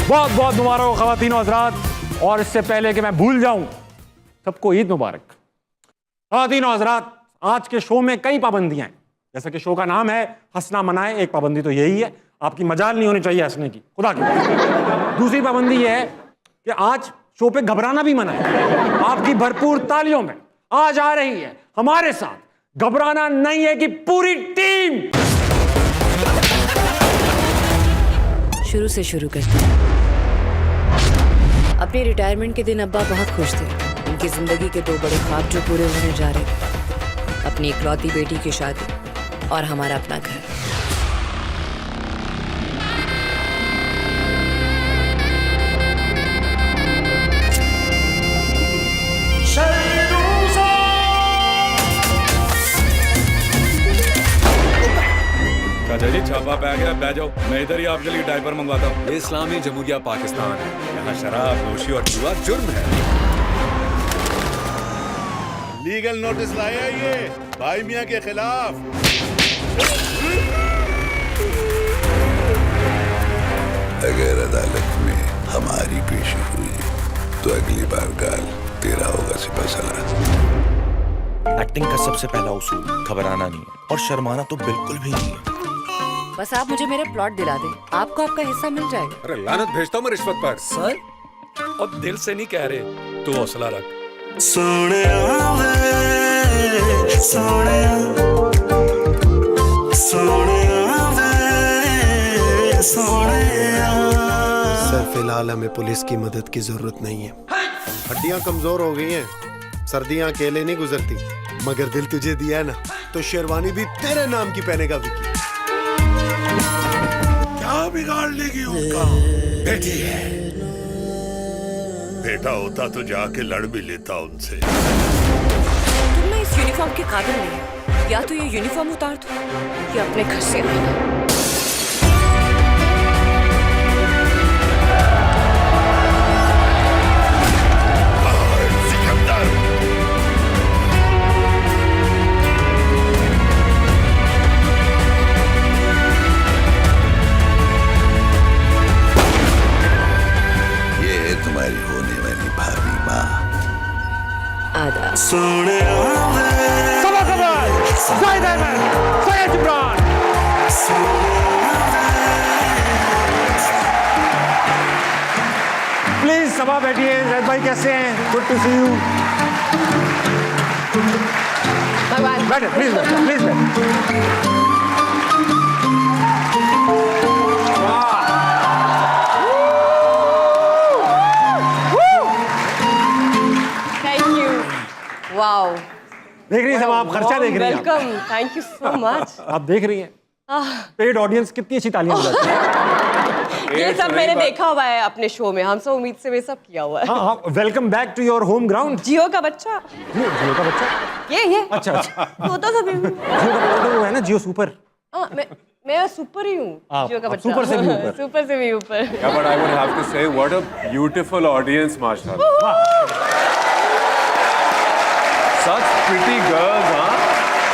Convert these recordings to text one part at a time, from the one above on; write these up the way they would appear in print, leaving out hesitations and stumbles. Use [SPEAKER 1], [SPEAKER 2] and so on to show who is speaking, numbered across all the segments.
[SPEAKER 1] बहुत बहुत मुबारक हो ख़वातीन और हज़रात। और इससे पहले कि मैं भूल जाऊं, सबको ईद मुबारक। ख़वातीन और हज़रात, आज के शो में कई पाबंदियां हैं। जैसे कि शो का नाम है हंसना मनाए, एक पाबंदी तो यही है, आपकी मजाल नहीं होनी चाहिए हंसने की, खुदा की। दूसरी पाबंदी यह है कि आज शो पे घबराना भी मना है। आपकी भरपूर तालियों में आज आ रही है हमारे साथ घबराना नहीं है कि पूरी टीम।
[SPEAKER 2] शुरू से शुरू करते हैं। अपने रिटायरमेंट के दिन अब्बा बहुत खुश थे। उनकी जिंदगी के दो बड़े ख्वाब जो पूरे होने जा रहे थे, अपनी इकलौती बेटी की शादी और हमारा अपना घर।
[SPEAKER 3] चाचा जी छापा बैग है, बैठ जाओ, मैं इधर ही आपके लिए डायपर मंगवाता हूँ।
[SPEAKER 4] ये इस्लामी जमहूरिया पाकिस्तान है, यहाँ शराब नोशी और जुआ जुर्म है।
[SPEAKER 5] लीगल नोटिस लाया ये भाई मियां के खिलाफ।
[SPEAKER 6] अगर अदालत में हमारी पेशी हुई तो अगली बार गाल तेरा होगा सिपहसालार।
[SPEAKER 7] एक्टिंग का सबसे पहला उसूल घबराना नहीं है और शर्माना तो बिल्कुल भी नहीं है।
[SPEAKER 2] बस आप मुझे मेरा प्लॉट दिला दें, आपको आपका हिस्सा मिल जाएगा।
[SPEAKER 4] अरे लानत भेजता हूँ मैं रिश्वत पर।
[SPEAKER 3] सर अब दिल से नहीं कह रहे, तू हौसला रख।
[SPEAKER 8] सर फिलहाल हमें पुलिस की मदद की जरूरत नहीं है। हड्डियां कमजोर हो गई हैं, सर्दियां अकेले नहीं गुजरती। मगर दिल तुझे दिया ना तो शेरवानी भी तेरे नाम की पहनेगा विकी।
[SPEAKER 5] क्या बिगाड़ लेगी उनका? बेटी है, बेटा होता तो जाके लड़ भी लेता उनसे।
[SPEAKER 2] तुम ना इस यूनिफॉर्म के काबिल नहीं है। या तो ये यूनिफॉर्म उतार दो या अपने घर से आना।
[SPEAKER 6] ये है तुम्हारी होने वाली भाभी माँ।
[SPEAKER 2] आदा
[SPEAKER 1] सबा खबर, जाहिद अहमद, सैयद इमरान। प्लीज सबा बैठिए। जैद भाई कैसे हैं? Good to see you. बैठे प्लीज, प्लीज बैठे।
[SPEAKER 9] वाओ,
[SPEAKER 1] देख रही हैं सब आप, खर्चा देख रही हैं आप।
[SPEAKER 9] Welcome, thank you so much.
[SPEAKER 1] आप देख रही हैं पेड ऑडियंस कितनी अच्छी तालियां बजाती है।
[SPEAKER 9] ये सब मैंने देखा हुआ है अपने शो में, हम सब उम्मीद से वे सब किया हुआ है।
[SPEAKER 1] हाँ हाँ, welcome back to your home ground.
[SPEAKER 9] जियो का बच्चा,
[SPEAKER 1] जियो का बच्चा?
[SPEAKER 9] ये
[SPEAKER 1] अच्छा अच्छा,
[SPEAKER 9] वो तो सभी
[SPEAKER 1] जियो का बच्चा तो वो है ना, जियो सुपर।
[SPEAKER 9] मैं सुपर ही हूँ, जियो का
[SPEAKER 1] आप
[SPEAKER 9] बच्चा।
[SPEAKER 1] सुपर से भी ऊपर।
[SPEAKER 9] सुपर से भी ऊपर।
[SPEAKER 4] Yeah, but I would have to say, what a beautiful audience, माशाल्लाह। Such pretty girls, हाँ?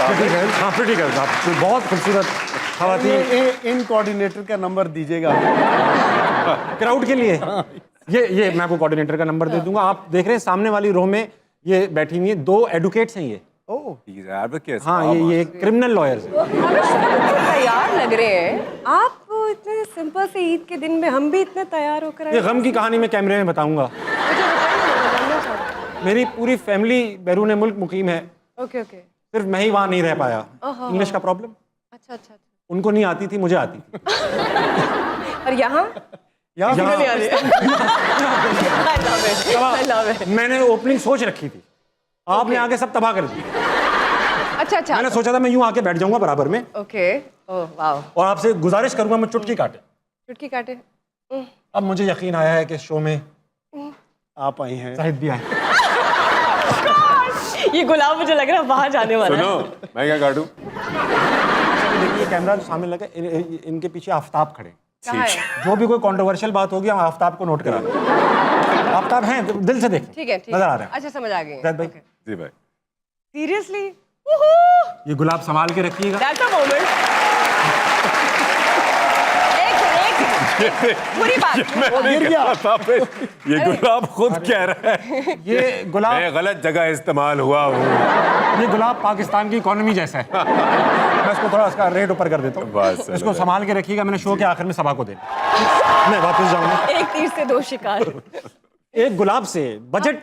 [SPEAKER 1] प्रीटी गर्ल्स, हाँ प्रीटी गर्ल्स, आप बहुत खूबसूरत खवातीन।
[SPEAKER 8] इन कोऑर्डिनेटर का नंबर दीजिएगा
[SPEAKER 1] क्राउड के लिए। ये मैं आपको कोऑर्डिनेटर का नंबर दे दूंगा। आप देख रहे हैं सामने वाली रो में ये बैठी हुई है, दो एडवोकेट्स हैं ये।
[SPEAKER 4] These advocates.
[SPEAKER 1] हाँ, ये क्रिमिनल लॉयर्स हैं।
[SPEAKER 9] तैयार लग रहे हैं आप इतने सिंपल से ईद के दिन में। हम भी इतने तैयार होकर आए।
[SPEAKER 1] ये गम की कहानी मैं कैमरे में बताऊंगा। मेरी पूरी फैमिली बैरून मुल्क मुकीम है।
[SPEAKER 9] ओके ओके,
[SPEAKER 1] सिर्फ मैं ही वहाँ नहीं रह पाया। इंग्लिश का प्रॉब्लम।
[SPEAKER 9] अच्छा अच्छा।
[SPEAKER 1] उनको नहीं आती थी, मुझे आती थी।
[SPEAKER 9] और यहाँ
[SPEAKER 1] मैंने ओपनिंग सोच रखी थी, आपने आके सब तबाह कर दी।
[SPEAKER 9] अच्छा अच्छा,
[SPEAKER 1] मैंने सोचा था मैं यूं आके बैठ जाऊंगा बराबर में।
[SPEAKER 9] Okay, oh wow.
[SPEAKER 1] और आपसे गुजारिश करूंगा मैं चुटकी काटे।
[SPEAKER 9] चुटकी काटे।
[SPEAKER 1] अब मुझे यकीन आया है कि शो में
[SPEAKER 8] आप आई हैं।
[SPEAKER 1] शाहिद भी आए।
[SPEAKER 9] ये गुलाब मुझे लग रहा है बाहर जाने वाला है।
[SPEAKER 4] सुनो, मैं क्या काटूं?
[SPEAKER 1] देखिए कैमरा जो सामने लगा, इनके पीछे आफ्ताब खड़े।
[SPEAKER 9] कहाँ है?
[SPEAKER 1] जो भी कोई कंट्रोवर्शियल बात होगी हम आफ्ताब को नोट करा दें। आफ्ताब हैं, दिल से देखें।
[SPEAKER 9] ठीक है, ठीक
[SPEAKER 1] नजर आ
[SPEAKER 9] है।
[SPEAKER 1] रहा है।
[SPEAKER 9] अच्छा, समझ आ गई।
[SPEAKER 1] जैद भाई।
[SPEAKER 4] जी भाई।
[SPEAKER 9] सीरियसली?
[SPEAKER 1] ये गुलाब संभाल के रखिएगा।
[SPEAKER 9] That's a moment. एक बुरी बात।
[SPEAKER 4] वो गिर गया ये गुलाब खुद कह रहा है
[SPEAKER 1] ये गुलाब
[SPEAKER 4] मैं गलत जगह इस्तेमाल हुआ हूँ।
[SPEAKER 1] ये गुलाब पाकिस्तान की इकोनॉमी जैसा है। मैं इसको थोड़ा इसका रेट ऊपर कर देता
[SPEAKER 4] बस,
[SPEAKER 1] हूँ। इसको संभाल के रखिएगा, मैंने शो के आखिर में सभा को देना। मैं वापस जाऊंगा।
[SPEAKER 9] एक तीर से दो शिकार।
[SPEAKER 1] एक गुलाब से बजट,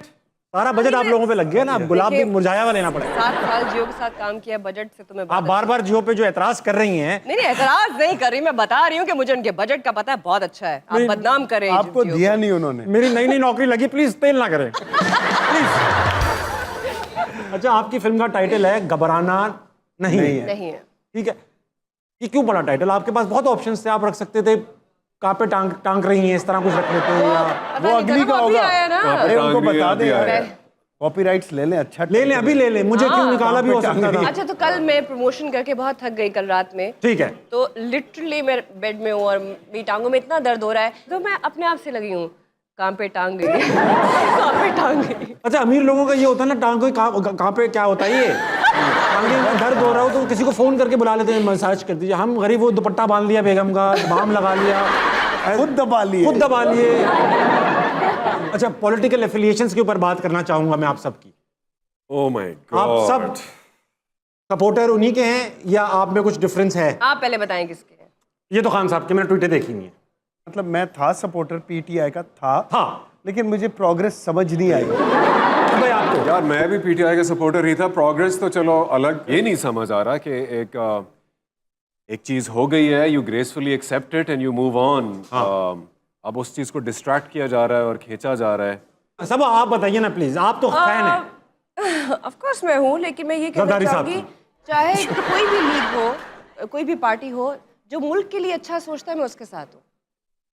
[SPEAKER 1] सारा बजट आप लोगों पे लग गया ना। अब गुलाब भी मुरझाया हुआ लेना पड़ेगा।
[SPEAKER 9] 7 साल जियो के साथ काम किया, बजट से तुम्हें
[SPEAKER 1] आप बार बार जियो पे जो एतराज कर रही हैं,
[SPEAKER 9] नहीं एतराज नहीं कर रही, मैं बता रही हूँ कि मुझे उनके बजट का पता है, बहुत अच्छा है। आप बदनाम कर रहे हैं
[SPEAKER 8] आपको
[SPEAKER 9] जियो
[SPEAKER 8] दिया नहीं उन्होंने।
[SPEAKER 1] मेरी नई नई नौकरी लगी, प्लीज तेल ना करें प्लीज। अच्छा, आपकी फिल्म का टाइटल है घबराना नहीं
[SPEAKER 9] को।
[SPEAKER 1] है,
[SPEAKER 9] नहीं है।
[SPEAKER 1] ठीक है। ये क्यों पड़ा टाइटल? आपके पास बहुत ऑप्शंस थे, आप रख सकते थे कहाँ पे टांग रही हैं, इस तरह कुछ रख लेते हैं, या
[SPEAKER 9] पता
[SPEAKER 8] वो
[SPEAKER 9] नहीं
[SPEAKER 8] अगली
[SPEAKER 9] था,
[SPEAKER 8] का
[SPEAKER 9] वो अभी
[SPEAKER 8] होगा।
[SPEAKER 9] आया ना।
[SPEAKER 8] अरे उनको बता दें यार,
[SPEAKER 9] मैं-
[SPEAKER 8] कॉपीराइट्स ले लें। अच्छा
[SPEAKER 1] ले लें, अभी ले लें। मुझे क्यों निकाला भी हो सकता था।
[SPEAKER 9] अच्छा, तो कल मैं प्रमोशन करके बहुत थक गई कल रात में,
[SPEAKER 1] ठीक है।
[SPEAKER 9] तो लिटरली मैं बेड में हूँ और मेरी टांगों में इतना दर्द हो रहा है, तो मैं अपने आप से लगी हूँ काम पे टांग गई। काम पे टांग गई।
[SPEAKER 1] अच्छा, अमीर लोगों का ये होता है ना, टांग कोई कहाँ पे क्या होता है, ये टांगे में दर्द हो रहा हो तो किसी को फोन करके बुला लेते हैं, मसाज कर दीजिए। हम गरीब, वो दुपट्टा बांध लिया बेगम का, बाम लगा लिया,
[SPEAKER 8] खुद दबा लिए।
[SPEAKER 1] खुद दबा लिए। अच्छा, पॉलिटिकल एफिलिएशंस के ऊपर बात करना चाहूंगा मैं आप सबकी।
[SPEAKER 4] ओह माय
[SPEAKER 1] आप
[SPEAKER 4] गॉड।
[SPEAKER 1] सब सपोर्टर उन्हीं के हैं या आप में कुछ डिफरेंस है?
[SPEAKER 9] आप पहले बताएं किसके हैं।
[SPEAKER 1] ये तो खान साहब के, मैंने ट्वीटर देखी नहीं है।
[SPEAKER 8] मतलब मैं था सपोर्टर, पीटीआई का था,
[SPEAKER 1] हाँ,
[SPEAKER 8] लेकिन मुझे प्रोग्रेस समझ नहीं आई।
[SPEAKER 1] भाई आपको
[SPEAKER 4] यार मैं भी पीटीआई का सपोर्टर ही था। प्रोग्रेस तो चलो अलग, ये नहीं समझ आ रहा कि एक चीज हो गई है, you gracefully accept it and you move on. अब उस चीज को डिस्ट्रैक्ट किया जा रहा है और खींचा जा रहा है।
[SPEAKER 1] सब आप बताइए ना प्लीज, आप तो फैन हैं।
[SPEAKER 9] ऑफ कोर्स मैं हूँ, लेकिन मैं ये कहना
[SPEAKER 1] जरदारी साहब
[SPEAKER 9] चाहूंगी, चाहे कोई भी लीग हो, कोई भी पार्टी हो, जो मुल्क के लिए अच्छा सोचता है, मैं उसके साथ हूँ।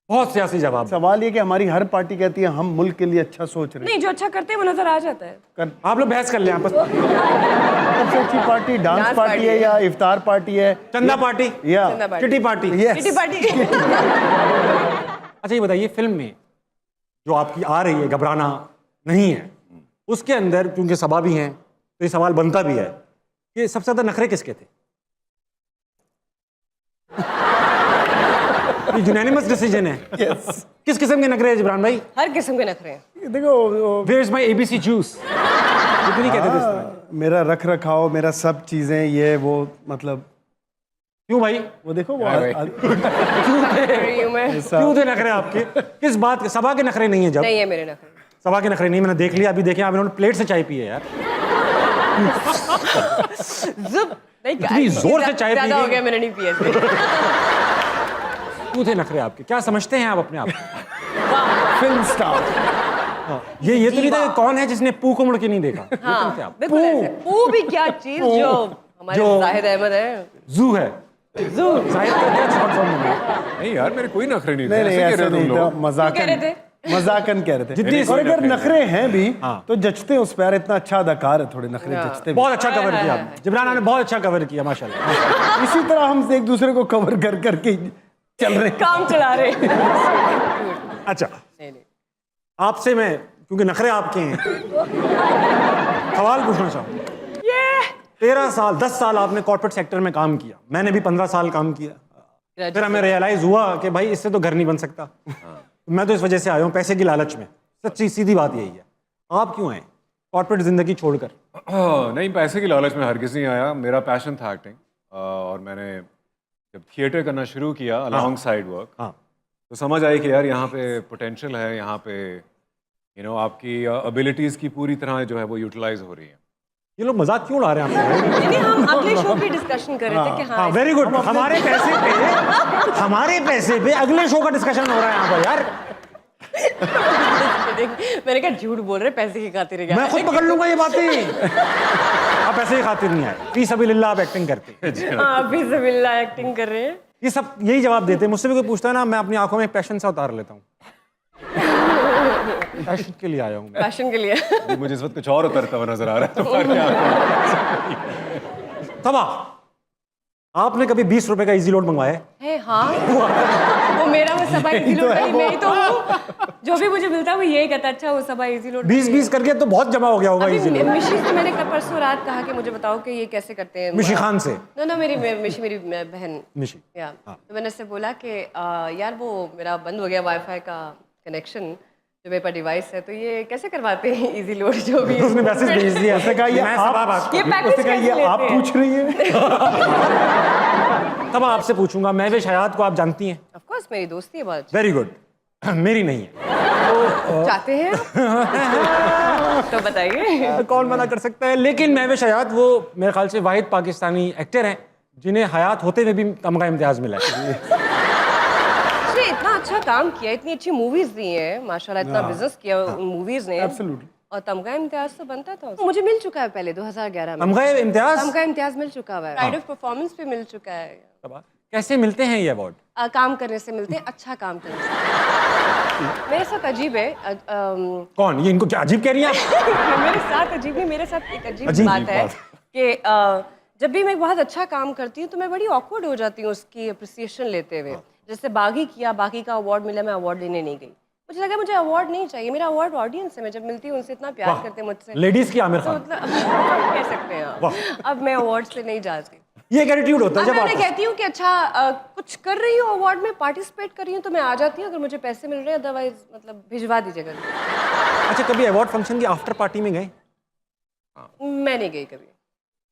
[SPEAKER 1] बहुत सियासी जवाब।
[SPEAKER 8] सवाल ये कि हमारी हर पार्टी कहती है हम मुल्क के लिए अच्छा सोच रहे
[SPEAKER 9] नहीं, जो अच्छा करते हैं वो नजर आ जाता है।
[SPEAKER 1] आप लोग बहस कर लें आपस में।
[SPEAKER 8] हैं। सबसे अच्छी पार्टी डांस
[SPEAKER 9] डांस
[SPEAKER 8] पार्टी है या इफ्तार पार्टी है
[SPEAKER 1] चंदा पार्टी,
[SPEAKER 8] या
[SPEAKER 9] चंदा party.
[SPEAKER 1] Kitty party.
[SPEAKER 8] Yes।
[SPEAKER 9] Kitty party.
[SPEAKER 1] अच्छा, ये बताइए, फिल्म में जो आपकी आ रही है घबराना नहीं है, उसके अंदर क्योंकि सभा भी हैं तो ये सवाल बनता भी है कि सबसे ज्यादा नखरे किसके थे? ये यूनानिमस डिसीजन है। किस किस्म के नखरे हैं जिब्रान भाई?
[SPEAKER 9] हर किस्म के नखरे हैं।
[SPEAKER 8] देखो
[SPEAKER 1] where is my ABC juice? इतनी कहते थे इस तरह।
[SPEAKER 8] मेरा रख रखाव, मेरा सब चीजें, ये वो मतलब
[SPEAKER 1] क्यों भाई?
[SPEAKER 8] वो देखो वो
[SPEAKER 9] रही हूँ मैं।
[SPEAKER 1] क्यों थे नखरे आपके? किस बात के? सभा के नखरे नहीं है जब?
[SPEAKER 9] नहीं है मेरे नखरे।
[SPEAKER 1] सभा के नखरे नहीं, मैंने देख लिया, अभी देखें आप, इन्होंने प्लेट से चाय पी है यार।
[SPEAKER 9] जुब नहीं,
[SPEAKER 1] इतनी जोर से चाय पी
[SPEAKER 9] ज्यादा हो
[SPEAKER 1] गई।
[SPEAKER 9] गया, मैंने नहीं पिया।
[SPEAKER 1] क्यों थे नखरे आपके? क्या समझते हैं आप अपने आप?
[SPEAKER 8] Film star.
[SPEAKER 1] ये तो नहीं था कि कौन है जिसने पू को मुड़ के नहीं देखा? ये
[SPEAKER 9] हाँ,
[SPEAKER 1] थे आप।
[SPEAKER 9] बिल्कुल ऐसे। वो भी क्या चीज जो हमारे
[SPEAKER 1] जो-
[SPEAKER 9] जाहिद अहमद है।
[SPEAKER 1] जू है। जू जाहिद का क्या शॉर्ट फॉर्म है?
[SPEAKER 4] नहीं यार, मेरे कोई नखरे नहीं थे।
[SPEAKER 8] नहीं नहीं
[SPEAKER 4] ऐसे कह
[SPEAKER 8] ऐसा
[SPEAKER 4] रहे हो तुम
[SPEAKER 8] नहीं था,
[SPEAKER 4] लोग।
[SPEAKER 9] कह रहे थे?
[SPEAKER 8] मजाकन कह रहे थे।
[SPEAKER 1] जिद्दी
[SPEAKER 8] और अगर
[SPEAKER 4] नखरे
[SPEAKER 8] नखरे हैं भी
[SPEAKER 1] हाँ।
[SPEAKER 8] तो जचते हैं उस पे यार, इतना अच्छा अदाकार है, थोड़े नखरे जचते भी।
[SPEAKER 1] बहुत अच्छा कवर किया आपने। जिब्रान ने बहुत अच्छा कवर किया माशाल्लाह।
[SPEAKER 8] इसी तरह हम एक दूसरे को कवर कर करके चल रहे हैं।
[SPEAKER 9] काम चला रहे।
[SPEAKER 1] अच्छा, आपसे मैं, क्योंकि नखरे आपके हैं, सवाल पूछना चाहूँ। 13 साल 10 साल आपने कॉर्पोरेट सेक्टर में काम किया, मैंने भी 15 साल काम किया। फिर हमें रियलाइज हुआ कि भाई इससे तो घर नहीं बन सकता। मैं तो इस वजह से आया हूँ, पैसे की लालच में। सच्ची सीधी बात यही है। आप क्यों आए कॉर्पोरेट जिंदगी छोड़कर?
[SPEAKER 4] नहीं, पैसे की लालच में हर किसी नहीं आया। मेरा पैशन था एक्टिंग, और मैंने जब थिएटर करना शुरू किया अलॉन्ग साइड वर्क,
[SPEAKER 1] हाँ,
[SPEAKER 4] तो समझ आई कि यार यहाँ पे पोटेंशियल है, यहाँ पे आपकी एबिलिटीज़ की पूरी तरह जो है वो यूटिलाइज हो रही है।
[SPEAKER 1] ये लोग मजाक क्यों उड़ा रहे हैं आपको?
[SPEAKER 9] नहीं, हम अगले शो की डिस्कशन कर रहे थे कि
[SPEAKER 1] हाँ,
[SPEAKER 9] हाँ,
[SPEAKER 1] वेरी गुड। हमारे पैसे पे अगले शो का डिस्कशन हो रहा है यहाँ पर यार।
[SPEAKER 9] मैंने कहा झूठ बोल रहे, पैसे की खातिर है।
[SPEAKER 1] मैं खुद पकड़ लूंगा ये बातें। आप पैसे की खातिर नहीं आए, फी सबिलिल्लाह आप एक्टिंग करते हैं।
[SPEAKER 9] हाँ, अभी ज़बिल्ला एक्टिंग कर रहे हैं।
[SPEAKER 1] ये सब यही जवाब देते हैं। मुझसे भी कोई पूछता है ना, मैं अपनी आंखों में एक पैशन सा उतार लेता हूँ। पैशन के लिए आया हूँ मैं।
[SPEAKER 9] फैशन के लिए।
[SPEAKER 4] अभी मुझे इस वक्त कुछ और उतरता हुआ नजर आ रहा है।
[SPEAKER 1] तबा, आपने कभी 20 रुपए का इजी लोड मंगवाया है?
[SPEAKER 9] हाँ वो मेरा वो सबा इजी लोड वाली मैं ही तो हूँ। जो भी मुझे मिलता है वो यही कहता है, अच्छा वो सबा इजी लोड
[SPEAKER 1] 20 करके तो बहुत जमा हो गया होगा इजी लोड।
[SPEAKER 9] मिशी से मैंने कल परसों रात कहा कि मुझे बताओ कि ये कैसे करते हैं।
[SPEAKER 1] मिशी खान से?
[SPEAKER 9] ना मिशी मेरी बहन
[SPEAKER 1] मिशी।
[SPEAKER 9] या तो मैंने उससे बोला कि यार वो मेरा बंद हो गया वाईफाई का कनेक्शन जो मेरे पास डिवाइस है, तो ये कैसे करवाते हैं इजी लोड जो भी।
[SPEAKER 1] उसने मैसेज भेज दिया, उसने कहा ये
[SPEAKER 9] ये पैकेज कैसे लेते
[SPEAKER 8] आप पूछ रही हैं?
[SPEAKER 1] तब आपसे पूछूंगा, महविश हयात को आप जानती हैं?
[SPEAKER 9] ऑफ कोर्स मेरी दोस्ती है बहुत।
[SPEAKER 1] Very good. मेरी नहीं है।
[SPEAKER 9] चाहते हैं तो बताइए।
[SPEAKER 1] कौन मना कर सकता है, लेकिन महविश हयात वो मेरे ख्याल से वाहिद पाकिस्तानी एक्टर हैं जिन्हें हयात होते हुए भी तमगा इम्तियाज मिला है।
[SPEAKER 9] उसने इतना अच्छा काम किया, इतनी अच्छी मूवीज दी हैं माशाल्लाह, इतना बिजनेस किया मूवीज ने। और तमगा इम्तियाज तो बनता था, मुझे मिल चुका है पहले 2011 में।
[SPEAKER 1] तमगा इम्तियाज?
[SPEAKER 9] तमगा इम्तियाज मिल चुका है, प्राइड ऑफ परफॉर्मेंस पे मिल चुका है।
[SPEAKER 1] कैसे मिलते हैं ये अवार्ड?
[SPEAKER 9] काम करने से मिलते हैं, अच्छा काम करने से। मेरे साथ अजीब है।
[SPEAKER 1] कौन ये, इनको क्या अजीब कह रही हैं आप?
[SPEAKER 9] मेरे साथ अजीब नहीं, मेरे साथ एक अजीब बात है
[SPEAKER 1] बात।
[SPEAKER 9] कि जब भी मैं बहुत अच्छा काम करती हूँ तो मैं बड़ी ऑकवर्ड हो जाती हूँ उसकी अप्रिसिएशन लेते हुए। जैसे बागी किया, बागी का अवार्ड मिला, मैं अवार्ड लेने नहीं गई। मुझे लगा मुझे अवार्ड नहीं चाहिए, मेरा अवार्ड ऑडियंस है। मैं जब मिलती हूँ उनसे इतना प्यार करते हैं मुझसे।
[SPEAKER 1] लेडीज की आमिर
[SPEAKER 9] तो
[SPEAKER 1] खान
[SPEAKER 9] मतलब कह सकते हैं आप। अब मैं अवार्ड से नहीं जाती।
[SPEAKER 1] ये एक एटीट्यूड होता है
[SPEAKER 9] अब
[SPEAKER 1] जब
[SPEAKER 9] मैं
[SPEAKER 1] आप
[SPEAKER 9] उन्हें कहती हूँ कि अच्छा कुछ कर रही हूँ, अवार्ड में पार्टिसिपेट कर रही हूँ तो मैं आ जाती हूँ अगर मुझे पैसे मिल रहे हैं, अदरवाइज मतलब भिजवा दीजिएगा।
[SPEAKER 1] अच्छा, कभी अवार्ड फंक्शन की आफ्टर पार्टी में गए?
[SPEAKER 9] मैं नहीं गई कभी।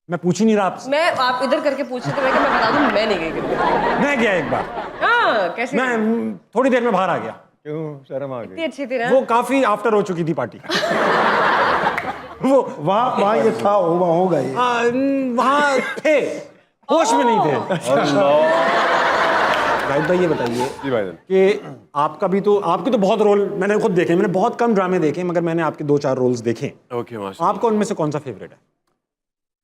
[SPEAKER 1] मैं पूछ ही नहीं रहा आपसे।
[SPEAKER 9] मैं आप इधर करके पूछे तो मैं बता दूं मैं नहीं गई कभी।
[SPEAKER 1] मैं गया एक बार।
[SPEAKER 9] हाँ कैसे?
[SPEAKER 1] मैं थोड़ी देर में बाहर आ गया।
[SPEAKER 8] क्यों शर्म आ गई?
[SPEAKER 9] इतनी अच्छी थी ना।
[SPEAKER 1] वो काफी आफ्टर हो चुकी थी पार्टी। वो
[SPEAKER 8] वहाँ ये था, वहाँ होगा ये।
[SPEAKER 1] वहाँ थे, होश में नहीं थे। जाहिद भाई ये बताइए
[SPEAKER 4] जी भाई
[SPEAKER 1] कि आपका भी तो, आपके तो बहुत रोल मैंने खुद देखे, मैंने बहुत कम ड्रामे देखे मगर मैंने आपके 2-4 रोल्स देखे।
[SPEAKER 4] ओके माशाल्लाह।
[SPEAKER 1] आपका उनमें से कौन सा फेवरेट है?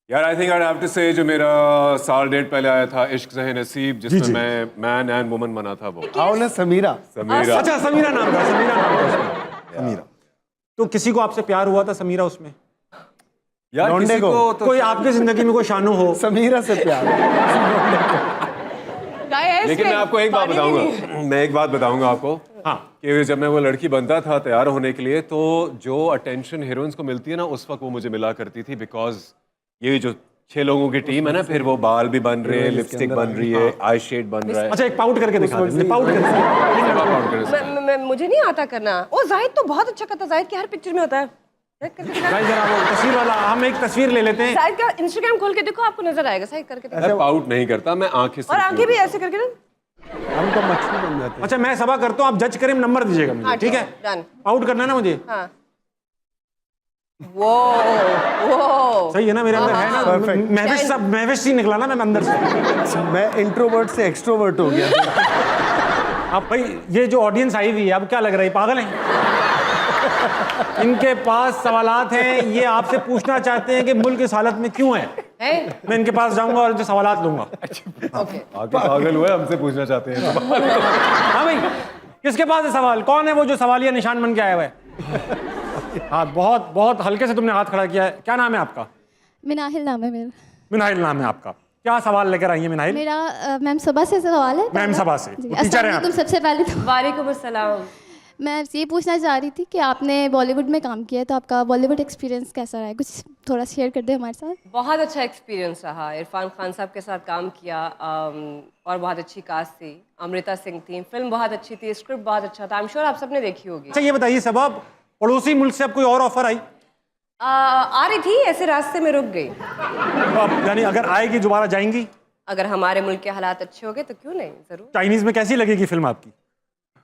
[SPEAKER 4] यार I think I have to say जो मेरा साल 1.5 पहले आया था, इश्क ज़हे नसीब,
[SPEAKER 1] जी।
[SPEAKER 4] जिसमें मैं मैन एंड वुमन बना था। वो
[SPEAKER 8] आओ ना समीरा।
[SPEAKER 4] समीरा।
[SPEAKER 1] अच्छा, समीरा नाम था, समीरा नाम था उसका। समीरा। तो किसी को आपसे प्यार हुआ था समीरा उसमें?
[SPEAKER 4] यार
[SPEAKER 8] लौंडे
[SPEAKER 4] किसी
[SPEAKER 8] को।
[SPEAKER 4] को तो
[SPEAKER 1] कोई आपकी जिंदगी में कोई शानू हो?
[SPEAKER 8] समीरा से प्यार।
[SPEAKER 4] लेकिन मैं आपको एक बात बताऊंगा, मैं एक बात बताऊंगा आपको।
[SPEAKER 1] हाँ।
[SPEAKER 4] कि जब मैं वो लड़की बनता था तैयार होने के लिए, तो जो अटेंशन हीरोइंस को मिलती है ना, उस वक्त वो मुझे मिला करती थी। बिकॉज ये जो 6 लोगों की टीम है ना, फिर वो बाल भी बन रहे हैं, लिपस्टिक बन रही है, आई शेड बन रहा है।
[SPEAKER 1] अच्छा, एक पाउट करके दिखा दे, पाउट करके।
[SPEAKER 9] मुझे नहीं आता करना। ओ जाहिद तो बहुत अच्छा करता, जाहिद की हर पिक्चर में होता है।
[SPEAKER 1] भाई जरा वो तस्वीर वाला, हम एक तस्वीर ले लेते हैं।
[SPEAKER 9] जाहिद का इंस्टाग्राम खोल के देखो, आपको नजर आएगा। जाहिद करके देखो।
[SPEAKER 4] मैं पाउट नहीं करता, मैं आंखें से।
[SPEAKER 9] और आंखें भी ऐसे करके ना।
[SPEAKER 8] हम तो मछली बन जाते हैं।
[SPEAKER 1] अच्छा, मैं सभा करता हूँ, आप जज करें, नंबर दीजिएगा मुझे,
[SPEAKER 9] हाँ,
[SPEAKER 1] ठीक है?
[SPEAKER 9] डन।
[SPEAKER 1] आउट करना है ना मुझे?
[SPEAKER 9] हाँ। वो
[SPEAKER 1] सही है ना, मेरे अंदर है ना।
[SPEAKER 8] Perfect.
[SPEAKER 1] महविश सी निकला ना मैं अंदर से।
[SPEAKER 8] मैं इंट्रोवर्ट से एक्सट्रोवर्ट हो गया।
[SPEAKER 1] अब भाई ये जो ऑडियंस आई हुई है, अब क्या लग रहा है, पागल हैं? इनके पास सवालात हैं, ये आपसे पूछना चाहते हैं कि मुल्क इस हालत में क्यों है। मैं इनके पास जाऊंगा और इनसे सवालात लूंगा।
[SPEAKER 9] ओके।
[SPEAKER 4] आगे पागल हुए, हमसे पूछना चाहते हैं।
[SPEAKER 1] हाँ भाई, किसके पास है सवाल? कौन है वो जो सवालिया निशान बन के आया हुआ है? हाँ, बहुत बहुत हल्के से तुमने हाथ खड़ा किया है। क्या नाम है आपका?
[SPEAKER 10] मिनाहिल नाम है मेरा।
[SPEAKER 1] मिनाहिल नाम है आपका। क्या सवाल लेकर आई है मिनाहिल?
[SPEAKER 10] मेरा मैम सबा से सवाल है।
[SPEAKER 1] मैम सबा से,
[SPEAKER 10] जी,
[SPEAKER 1] वो टीचर हैं आप?
[SPEAKER 10] तुम सबसे पहले तो
[SPEAKER 9] वालेकुम अस्सलाम।
[SPEAKER 10] मैं ये पूछना चाह रही थी कि आपने बॉलीवुड में काम किया है, तो आपका बॉलीवुड एक्सपीरियंस कैसा रहा है? कुछ थोड़ा शेयर कर दे हमारे साथ।
[SPEAKER 9] बहुत अच्छा एक्सपीरियंस रहा। इरफान खान साहब के साथ काम किया और बहुत अच्छी कास्ट थी। अमृता सिंह थी, फिल्म बहुत अच्छी थी, स्क्रिप्ट बहुत अच्छा था। आई एम श्योर आप सबने देखी होगी।
[SPEAKER 1] अच्छा ये बताइए सबब, पड़ोसी मुल्क से अब कोई और ऑफर आई?
[SPEAKER 9] आ रही थी, ऐसे रास्ते में रुक गई।
[SPEAKER 1] तो अब यानी अगर आएगी दोबारा जाएंगी?
[SPEAKER 9] अगर हमारे मुल्क के हालात अच्छे हो गए तो क्यों नहीं, जरूर।
[SPEAKER 1] चाइनीज में कैसी लगेगी फिल्म आपकी?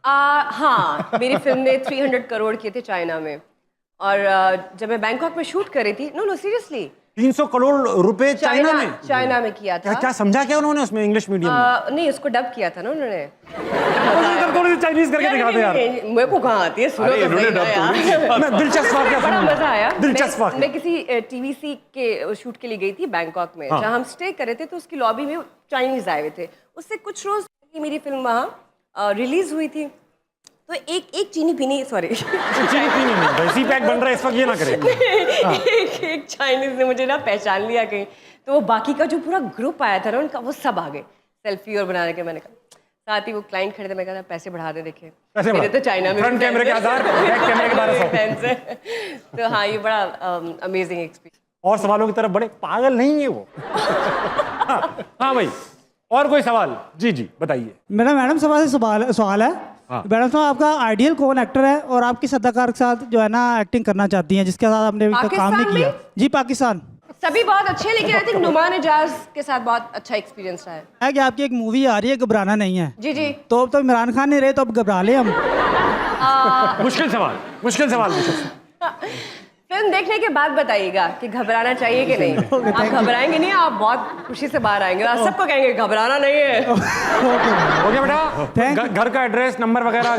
[SPEAKER 9] हाँ, मेरी फिल्म ने 300 करोड़ किए थे चाइना में। और जब मैं बैंकॉक में शूट कर रही थी, नो सीरियसली,
[SPEAKER 1] 300 करोड़ रुपए चाइना में?
[SPEAKER 9] चाइना में किया था।
[SPEAKER 1] क्या समझा क्या उन्होंने उसमें इंग्लिश मीडियम में?
[SPEAKER 9] नहीं, उसको डब किया था ना उन्होंने।
[SPEAKER 1] थोड़ी सी चाइनीज करके दिखा दे यार।
[SPEAKER 9] मेरे को कहाँ आती है, सुनो तो सही ना यार।
[SPEAKER 1] मैं दिलचस्प वाकया
[SPEAKER 9] बड़ा
[SPEAKER 1] सुनूंगा।
[SPEAKER 9] मजा आया।
[SPEAKER 1] दिलचस्प वाकया।
[SPEAKER 9] मैं किसी टीवीसी के शूट के लिए गई थी बैंकॉक में, जहाँ हम स्टे कर रहे थे, तो उसकी लॉबी में चाइनीज आए हुए थे। उससे कुछ रोज पहले मेरी फिल्म वहाँ रिलीज हुई थी। तो एक चीनी पीनी, सॉरी
[SPEAKER 1] चीनी पीनी नहीं, वैसी पैक बन रहा है इस वक्त, ये ना करें।
[SPEAKER 9] एक चाइनीज ने मुझे ना पहचान लिया कहीं, तो वो बाकी का जो पूरा ग्रुप आया था ना उनका, वो सब आ गए सेल्फी और बनाने के। मैंने कहा, साथ ही वो क्लाइंट खड़े थे, मैं कहा पैसे बढ़ा दे, देखे मेरे तो चाइना में
[SPEAKER 1] फ्रंट कैमरे के आधार बैक कैमरे के 1200
[SPEAKER 9] फैंस है। तो हाँ, ये बड़ा अमेजिंग एक्सपीरियंस।
[SPEAKER 1] और सवालों की तरफ बड़े पागल नहीं है वो। हाँ भाई, और कोई सवाल? जी जी बताइए।
[SPEAKER 11] मेरा मैडम से सवाल है। मैडम साहब, आपका आइडियल कौन एक्टर है और आप किस अदाकार के साथ जो है ना एक्टिंग करना चाहती हैं जिसके साथ आपने अभी तक काम नहीं किया? जी पाकिस्तान।
[SPEAKER 9] सभी बहुत अच्छे, लेकिन आई थिंक नुमान एजाज के साथ बहुत अच्छा एक्सपीरियंस रहा
[SPEAKER 11] है कि आपकी एक मूवी आ रही है घबराना नहीं है।
[SPEAKER 9] जी जी।
[SPEAKER 11] तो अब तो इमरान खान नहीं रहे, तो अब घबरा ले हम।
[SPEAKER 1] मुश्किल सवाल, मुश्किल सवाल।
[SPEAKER 9] फिल्म देखने के बाद बताइएगा कि घबराना चाहिए कि नहीं। आप घबराएंगे नहीं, आप बहुत खुशी से बाहर आएंगे और सबको कहेंगे घबराना नहीं है।
[SPEAKER 1] ओके बेटा, घर का एड्रेस नंबर वगैरह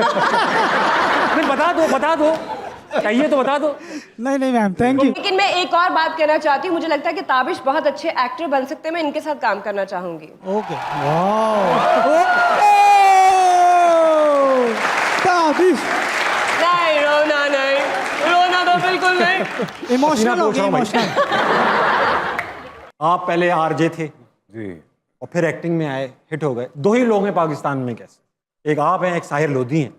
[SPEAKER 1] बता दो चाहिए तो बता दो।
[SPEAKER 11] नहीं मैम, थैंक यू।
[SPEAKER 9] लेकिन मैं एक और बात कहना चाहती हूँ, मुझे लगता है कि ताबिश बहुत अच्छे एक्टर बन सकते हैं, मैं इनके साथ काम करना चाहूंगी।
[SPEAKER 11] ओके, ताबिश।
[SPEAKER 9] नहीं, रोना तो बिल्कुल नहीं।
[SPEAKER 11] इमोशनल हो गया, इमोशनल।
[SPEAKER 1] आप पहले आरजे थे
[SPEAKER 4] जी,
[SPEAKER 1] और फिर एक्टिंग में आए, हिट हो गए। 2 ही लोग हैं पाकिस्तान में, कैसे? एक आप हैं, एक साहिर लोधी हैं।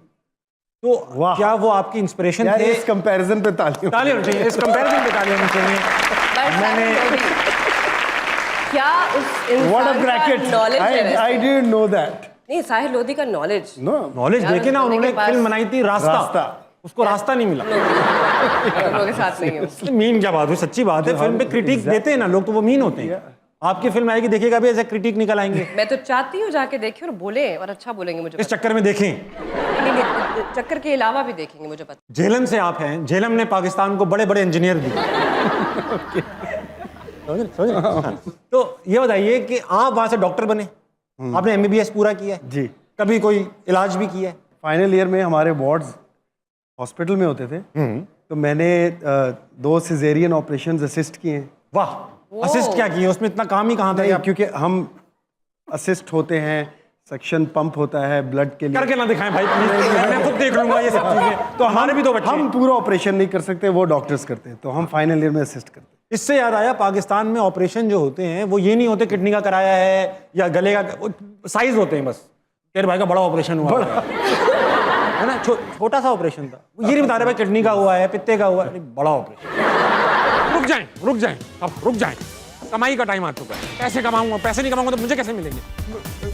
[SPEAKER 1] तो क्या वो आपकी इंस्पिरेशन थे?
[SPEAKER 8] इस कंपैरिजन पे ताली
[SPEAKER 1] होनी चाहिए, इस कंपैरिजन पे ताली होनी चाहिए। मैंने
[SPEAKER 9] क्या उस इंसान का नॉलेज है?
[SPEAKER 8] I didn't know that.
[SPEAKER 9] नहीं, साहिर लोधी का नॉलेज
[SPEAKER 1] देखे ना, उन्होंने फिल्म बनाई थी रास्ता, उसको रास्ता नहीं मिला।
[SPEAKER 9] लोगों के साथ नहीं है।
[SPEAKER 1] मीन क्या बात हुई, सच्ची बात है। फिल्म पे क्रिटिक देते हैं ना लोग, तो वो मीन होते हैं। आपकी फिल्म आएगी, देखिएगा भी ऐसे क्रिटिक निकल आएंगे।
[SPEAKER 9] मैं तो चाहती हूँ जाके देखें और बोले, और अच्छा बोलेंगे मुझे।
[SPEAKER 1] इस चक्कर में देखें,
[SPEAKER 9] चक्कर के अलावा भी देखेंगे, मुझे पता।
[SPEAKER 1] झेलम से आप हैं, झेलम ने पाकिस्तान को बड़े बड़े इंजीनियर दिए। तो ये बताइए कि आप वहां से डॉक्टर बने, आपने MBBS पूरा किया है
[SPEAKER 8] जी,
[SPEAKER 1] कभी कोई इलाज भी किया है?
[SPEAKER 8] फाइनल ईयर में हमारे वार्ड्स हॉस्पिटल में होते थे, तो मैंने 2 सिजेरियन ऑपरेशंस असिस्ट किए हैं।
[SPEAKER 1] वाह, असिस्ट क्या किए? उसमें इतना काम ही कहाँ था?
[SPEAKER 8] क्योंकि हम असिस्ट होते हैं, सक्शन पंप होता है ब्लड के लिए।
[SPEAKER 1] करके ना दिखाएं भाई, मैं खुद देख लूंगा ये सब चीजें। तो हमारे भी 2 बच्चे,
[SPEAKER 8] हम पूरा ऑपरेशन नहीं कर सकते, वो डॉक्टर्स करते हैं, तो हम फाइनल ईयर में असिस्ट करते हैं।
[SPEAKER 1] इससे याद आया, पाकिस्तान में ऑपरेशन जो होते हैं वो ये नहीं होते किडनी का कराया है या गले का, साइज होते हैं बस। तेरे भाई का बड़ा ऑपरेशन हुआ है ना, छोटा सा ऑपरेशन था। वो ये नहीं बता रहे भाई किडनी का हुआ है, पित्ते का हुआ है, बड़ा ऑपरेशन। रुक जाएं, अब रुक जाएं। कमाई का टाइम आ चुका है, पैसे कमाऊंगा, पैसे नहीं कमाऊंगा तो मुझे कैसे मिलेंगे?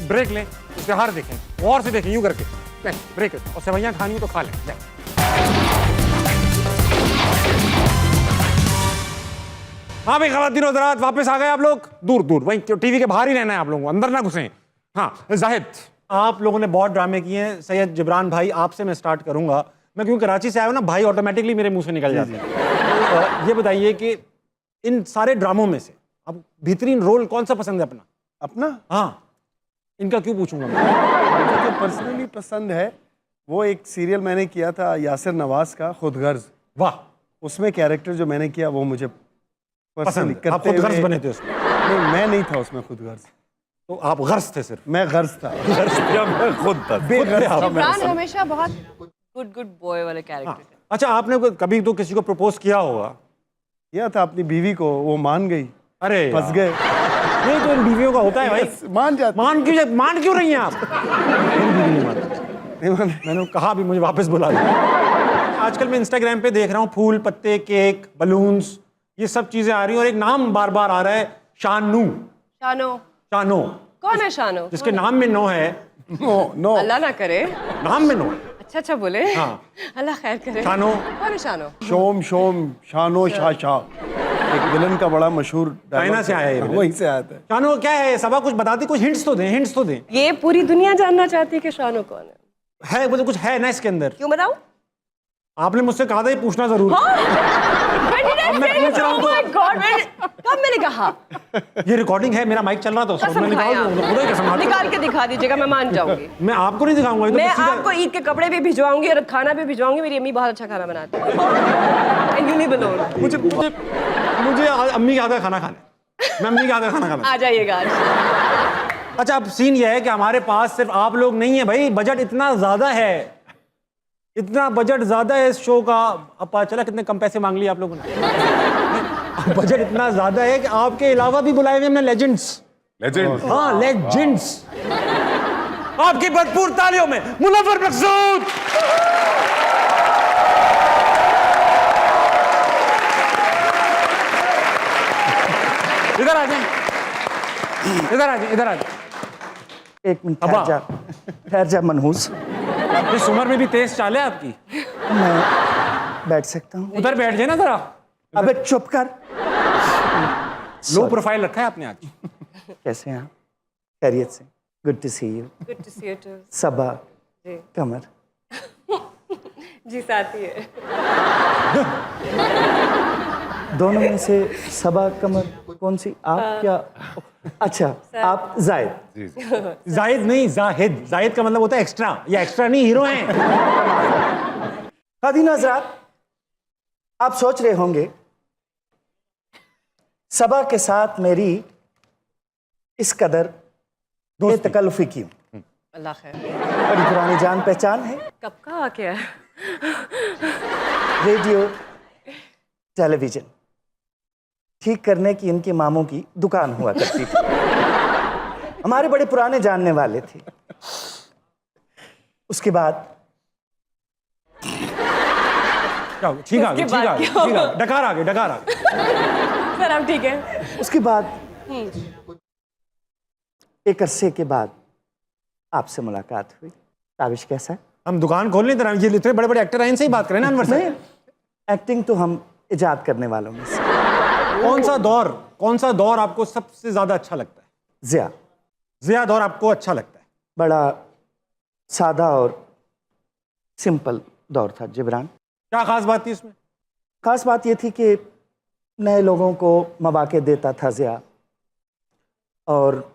[SPEAKER 1] ब्रेक लें, इश्तेहार देखें, और से देखें, यूं करके ब्रेक, और सेवैयां खानी हो तो खा लें। हाँ भाई, ख़वातीन और हज़रात, वापस आ गए आप लोग। दूर वहीं टीवी के बाहर ही रहना है आप लोगों को, अंदर ना घुसें। हाँ जाहिद, आप लोगों ने बहुत ड्रामे किए हैं। सैयद जिब्रान भाई, आपसे मैं स्टार्ट करूंगा। मैं क्योंकि कराची से आया हूँ ना, भाई ऑटोमेटिकली मेरे मुंह से निकल जाते हैं। तो ये बताइए कि इन सारे ड्रामों में से अब बेहतरीन रोल कौन सा पसंद है अपना? हाँ, इनका क्यों पूछूंगा मैं?
[SPEAKER 8] मुझे तो पर्सनली पसंद है, वो एक सीरियल मैंने किया था यासिर नवाज का, खुदगर्ज।
[SPEAKER 1] वाह,
[SPEAKER 8] उसमें कैरेक्टर जो मैंने किया वो मुझे
[SPEAKER 1] पसंद। आप खुदगर्ज बने थे उसमें?
[SPEAKER 8] नहीं, मैं नहीं था उसमें खुदगर्ज।
[SPEAKER 1] तो आप गर्ज थे? सिर्फ
[SPEAKER 8] मैं गर्ज था।
[SPEAKER 1] मैं खुद था।
[SPEAKER 9] जिब्रान हमेशा बहुत गुड बॉय वाले कैरेक्टर थे।
[SPEAKER 1] अच्छा, आपने कभी तो किसी को प्रपोज किया होगा?
[SPEAKER 8] किया था अपनी बीवी को, वो मान गई।
[SPEAKER 1] अरे
[SPEAKER 8] फंस गए।
[SPEAKER 1] नहीं तो इन बीवियों का होता है भाई,
[SPEAKER 8] मान जाते।
[SPEAKER 1] मान क्यों रही हैं आप? मैंने कहा भी मुझे वापस बुला लो। आजकल मैं इंस्टाग्राम पे देख रहा हूँ, फूल पत्ते, केक, बलून्स, ये सब चीजें आ रही हैं और एक नाम बार बार आ रहा है, शानो।
[SPEAKER 9] कौन है शानो?
[SPEAKER 1] जिसके नाम में नो है।
[SPEAKER 8] नो,
[SPEAKER 9] अल्लाह ना करे।
[SPEAKER 1] नाम में नो?
[SPEAKER 9] अच्छा बोले।
[SPEAKER 1] हाँ,
[SPEAKER 9] अल्लाह खैर करे।
[SPEAKER 1] शानो
[SPEAKER 9] कौन है शानो?
[SPEAKER 8] शोम शानो शाह, एक विलन का बड़ा मशहूर
[SPEAKER 1] चाइना से आया है,
[SPEAKER 8] वहीं से आता है।
[SPEAKER 1] शानो क्या है? सबा कुछ बताती, कुछ हिंट्स तो दें।
[SPEAKER 9] ये पूरी दुनिया जानना चाहती है कि शानो कौन
[SPEAKER 1] है। मतलब कुछ है ना इसके अंदर?
[SPEAKER 9] क्यों बताऊं?
[SPEAKER 1] आपने मुझसे कहा था ये पूछना जरूर। मैं पूछ रहा हूँ तो
[SPEAKER 9] कब मैंने कहा?
[SPEAKER 1] ये रिकॉर्डिंग है, मेरा माइक चल रहा था, मैं
[SPEAKER 9] निकाल के दिखा दीजिएगा, मैं मान जाऊंगी।
[SPEAKER 1] मैं आपको नहीं दिखाऊंगा।
[SPEAKER 9] मैं आपको ईद के कपड़े भी भिजवाऊंगी और खाना भी भिजवाऊंगी। मेरी अम्मी बहुत अच्छा खाना बनाती है। You नहीं बोलो।
[SPEAKER 1] मुझे अम्मी के हाथ का खाना खाना है। मैं अम्मी के हाथ का खाना खाना।
[SPEAKER 9] आ जाइएगा आज।
[SPEAKER 1] अच्छा, अब सीन ये है कि हमारे पास सिर्फ आप लोग नहीं है भाई, बजट इतना ज्यादा है, इतना बजट ज्यादा है इस शो का। अब पता चला कितने कम पैसे मांग लिए आप लोगों ने। बजट इतना ज्यादा है कि आपके अलावा भी बुलाए हुए हमने लेजेंड्स।
[SPEAKER 4] लेजेंड।
[SPEAKER 1] हाँ लेजेंड्स। आपकी भरपूर तालियों में मुनव्वर मकसूद। इधर आ जाए, इधर आ जाए, इधर आ जाए।
[SPEAKER 12] एक मिनट ठहर जा मनहूस।
[SPEAKER 1] इस उम्र में भी तेज चाल है आपकी।
[SPEAKER 12] मैं बैठ सकता हूँ?
[SPEAKER 1] उधर बैठ जाए ना जरा।
[SPEAKER 12] अबे चुप कर।
[SPEAKER 1] लो प्रोफाइल रखा है आपने आज।
[SPEAKER 12] कैसे हैं आप? खैरियत से? Good to see you.
[SPEAKER 9] Good to see you too.
[SPEAKER 12] Saba,
[SPEAKER 9] ji
[SPEAKER 12] Qamar.
[SPEAKER 9] जी साथी है।
[SPEAKER 12] दोनों में से सबा कमर कौन सी? आप क्या? अच्छा आप जाहिद।
[SPEAKER 1] जाहिद नहीं जाहिद। जाहिद का मतलब होता है एक्स्ट्रा। या एक्स्ट्रा नहीं, हीरो हैं।
[SPEAKER 12] खादीन हज़रात, आप सोच रहे होंगे सबा के साथ मेरी इस कदर बेतकल्लुफ़ी क्यों?
[SPEAKER 9] अल्लाह खैर।
[SPEAKER 12] बड़ी पुरानी जान पहचान है।
[SPEAKER 9] कब का आ गया?
[SPEAKER 12] रेडियो टेलीविजन ठीक करने की इनके मामों की दुकान हुआ करती थी। हमारे बड़े पुराने जानने वाले थे। उसके बाद
[SPEAKER 1] ठीक आ गया, ठीक आ गया, ठीक आ गया। डकार आ गया, डकार आ गया।
[SPEAKER 9] सर आप ठीक है?
[SPEAKER 12] उसके बाद एक अरसे के बाद आपसे मुलाकात हुई। ताबिश कैसा है?
[SPEAKER 1] हम दुकान खोल लें, ये इतने बड़े बड़े एक्टर हैं, इनसे ही बात करें ना अनवर से।
[SPEAKER 12] एक्टिंग तो हम इजाद करने वालों में से।
[SPEAKER 1] कौन सा दौर आपको सबसे ज्यादा अच्छा लगता है?
[SPEAKER 12] जिया।
[SPEAKER 1] जिया दौर आपको अच्छा लगता है?
[SPEAKER 12] बड़ा सादा और सिंपल दौर था जिब्रान।
[SPEAKER 1] क्या खास बात थी इसमें?
[SPEAKER 12] खास बात यह थी कि नए लोगों को मौके देता था जिया, और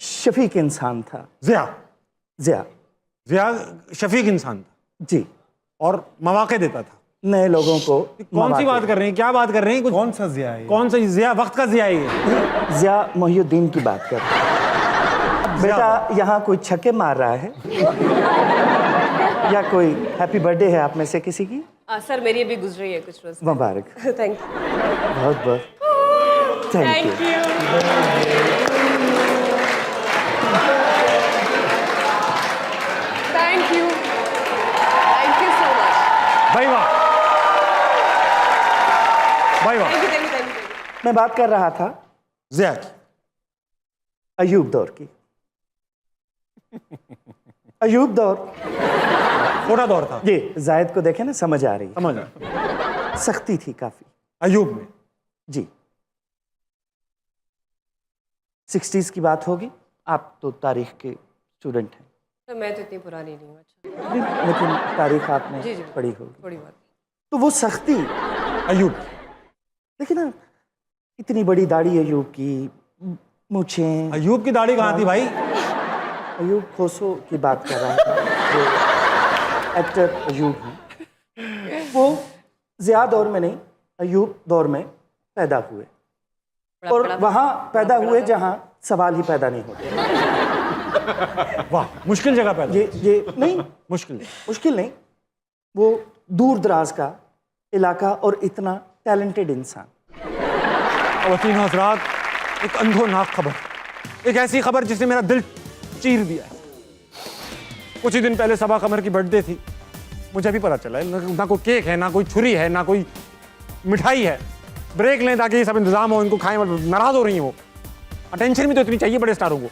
[SPEAKER 12] शफीक इंसान था।
[SPEAKER 1] जिया
[SPEAKER 12] जिया
[SPEAKER 1] शफीक इंसान था
[SPEAKER 12] जी,
[SPEAKER 1] और मौके देता था
[SPEAKER 12] नए लोगों को।
[SPEAKER 1] कौन सी बात कर रहे हैं? क्या बात कर रहे हैं?
[SPEAKER 11] कौन सा जिया है?
[SPEAKER 1] कौन सा जिया? वक्त का जिया है ये।
[SPEAKER 12] जिया मोहिउद्दीन की बात कर रहे हैं। बेटा यहाँ कोई छक्के मार रहा है या कोई हैप्पी बर्थडे है आप में से किसी की?
[SPEAKER 9] सर मेरी अभी गुजरी है कुछ रोज।
[SPEAKER 12] मुबारक।
[SPEAKER 9] Thank you.
[SPEAKER 12] बहुत बहुत thank you.
[SPEAKER 9] Thank you so much.
[SPEAKER 1] भाई वाह, भाई वाह।
[SPEAKER 9] Thank you.
[SPEAKER 12] मैं बात कर रहा था
[SPEAKER 1] जिया की।
[SPEAKER 12] अयूब दौर की। अयूब दौर
[SPEAKER 1] छोटा दौर था
[SPEAKER 12] ये। जायद को देखे ना, समझ आ रही है।
[SPEAKER 1] समझ।
[SPEAKER 12] सख्ती थी काफी
[SPEAKER 1] अयूब में।
[SPEAKER 12] जी। 60s की बात होगी। आप तो तारीख के स्टूडेंट हैं।
[SPEAKER 9] तो मैं तो इतनी पुरानी नहीं हूँ। अच्छा।
[SPEAKER 12] लेकिन तारीख आपने
[SPEAKER 9] जी
[SPEAKER 12] पढ़ी होगी।
[SPEAKER 9] थोड़ी बहुत।
[SPEAKER 12] तो वो सख्ती
[SPEAKER 1] अयूब।
[SPEAKER 12] देखिए ना, इतनी बड़ी दाढ़ी अयूब की, मूछें।
[SPEAKER 1] अयूब की दाढ़ी कहाँ थी भाई?
[SPEAKER 12] अयूब खोसो की बात कर रहा था, जो एक्टर अयूब हैं। वो जिया दौर में नहीं, अयूब दौर में पैदा हुए, और वहाँ पैदा हुए जहाँ सवाल ही पैदा नहीं होते।
[SPEAKER 1] वाह, मुश्किल जगह पैदा।
[SPEAKER 12] ये नहीं मुश्किल नहीं, वो दूर दराज का इलाका और इतना टैलेंटेड इंसान।
[SPEAKER 1] ख़वातीन हज़रात, एक अंधोनाक खबर, एक ऐसी खबर जिसने मेरा दिल चीर दिया है। कुछ ही दिन पहले सबा कमर की बर्थडे थी। मुझे भी पता चला है ना कोई केक है, ना कोई छुरी है, ना कोई मिठाई है। ब्रेक लें ताकि ये सब इंतजाम हो, इनको खाएं। नाराज हो रही हैं वो। अटेंशन भी तो इतनी चाहिए बड़े स्टारों को।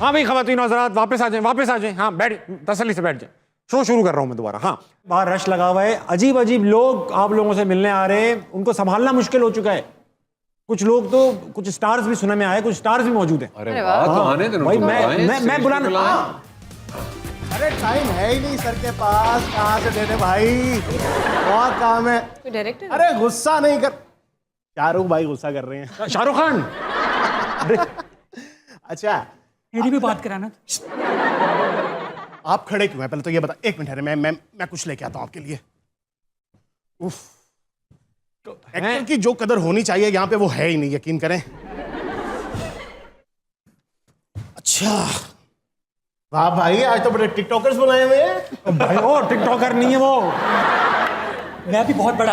[SPEAKER 1] हाँ भाई ख़वातीन हज़रात, वापस आ जाएं। हाँ बैठ, तसल्ली से बैठ जाएं। शो शुरू कर रहा हूं मैं दोबारा। हाँ, बाहर रश लगा हुआ है, अजीब अजीब लोग आप लोगों से मिलने आ रहे हैं, उनको संभालना मुश्किल हो चुका है। कुछ लोग तो, कुछ स्टार्स भी सुनने में आए, कुछ स्टार्स भी मौजूद हैं।
[SPEAKER 4] अरे वाह, तो आने देना
[SPEAKER 1] भाई, मैं बुलाना।
[SPEAKER 11] अरे टाइम है ही नहीं सर के पास, कहाँ से दे दे भाई, बहुत काम है।
[SPEAKER 9] कोई डायरेक्टर?
[SPEAKER 11] अरे गुस्सा नहीं कर, शाहरुख भाई गुस्सा कर रहे हैं।
[SPEAKER 1] शाहरुख खान।
[SPEAKER 11] अच्छा
[SPEAKER 1] मेरी भी बात कराना।
[SPEAKER 11] आप खड़े क्यों हैं पहले तो ये बता। एक मिनट है, मैं कुछ लेके आता हूँ आपके लिए। उफ, एक्टर की जो कदर होनी चाहिए यहाँ पे वो है ही नहीं, यकीन करें। अच्छा
[SPEAKER 13] वाह भाई, आज तो बड़े टिकटॉकर्स बुलाए हुए हैं।
[SPEAKER 1] भाई वो टिकटॉकर नहीं है वो।
[SPEAKER 13] मैं भी बहुत बड़ा।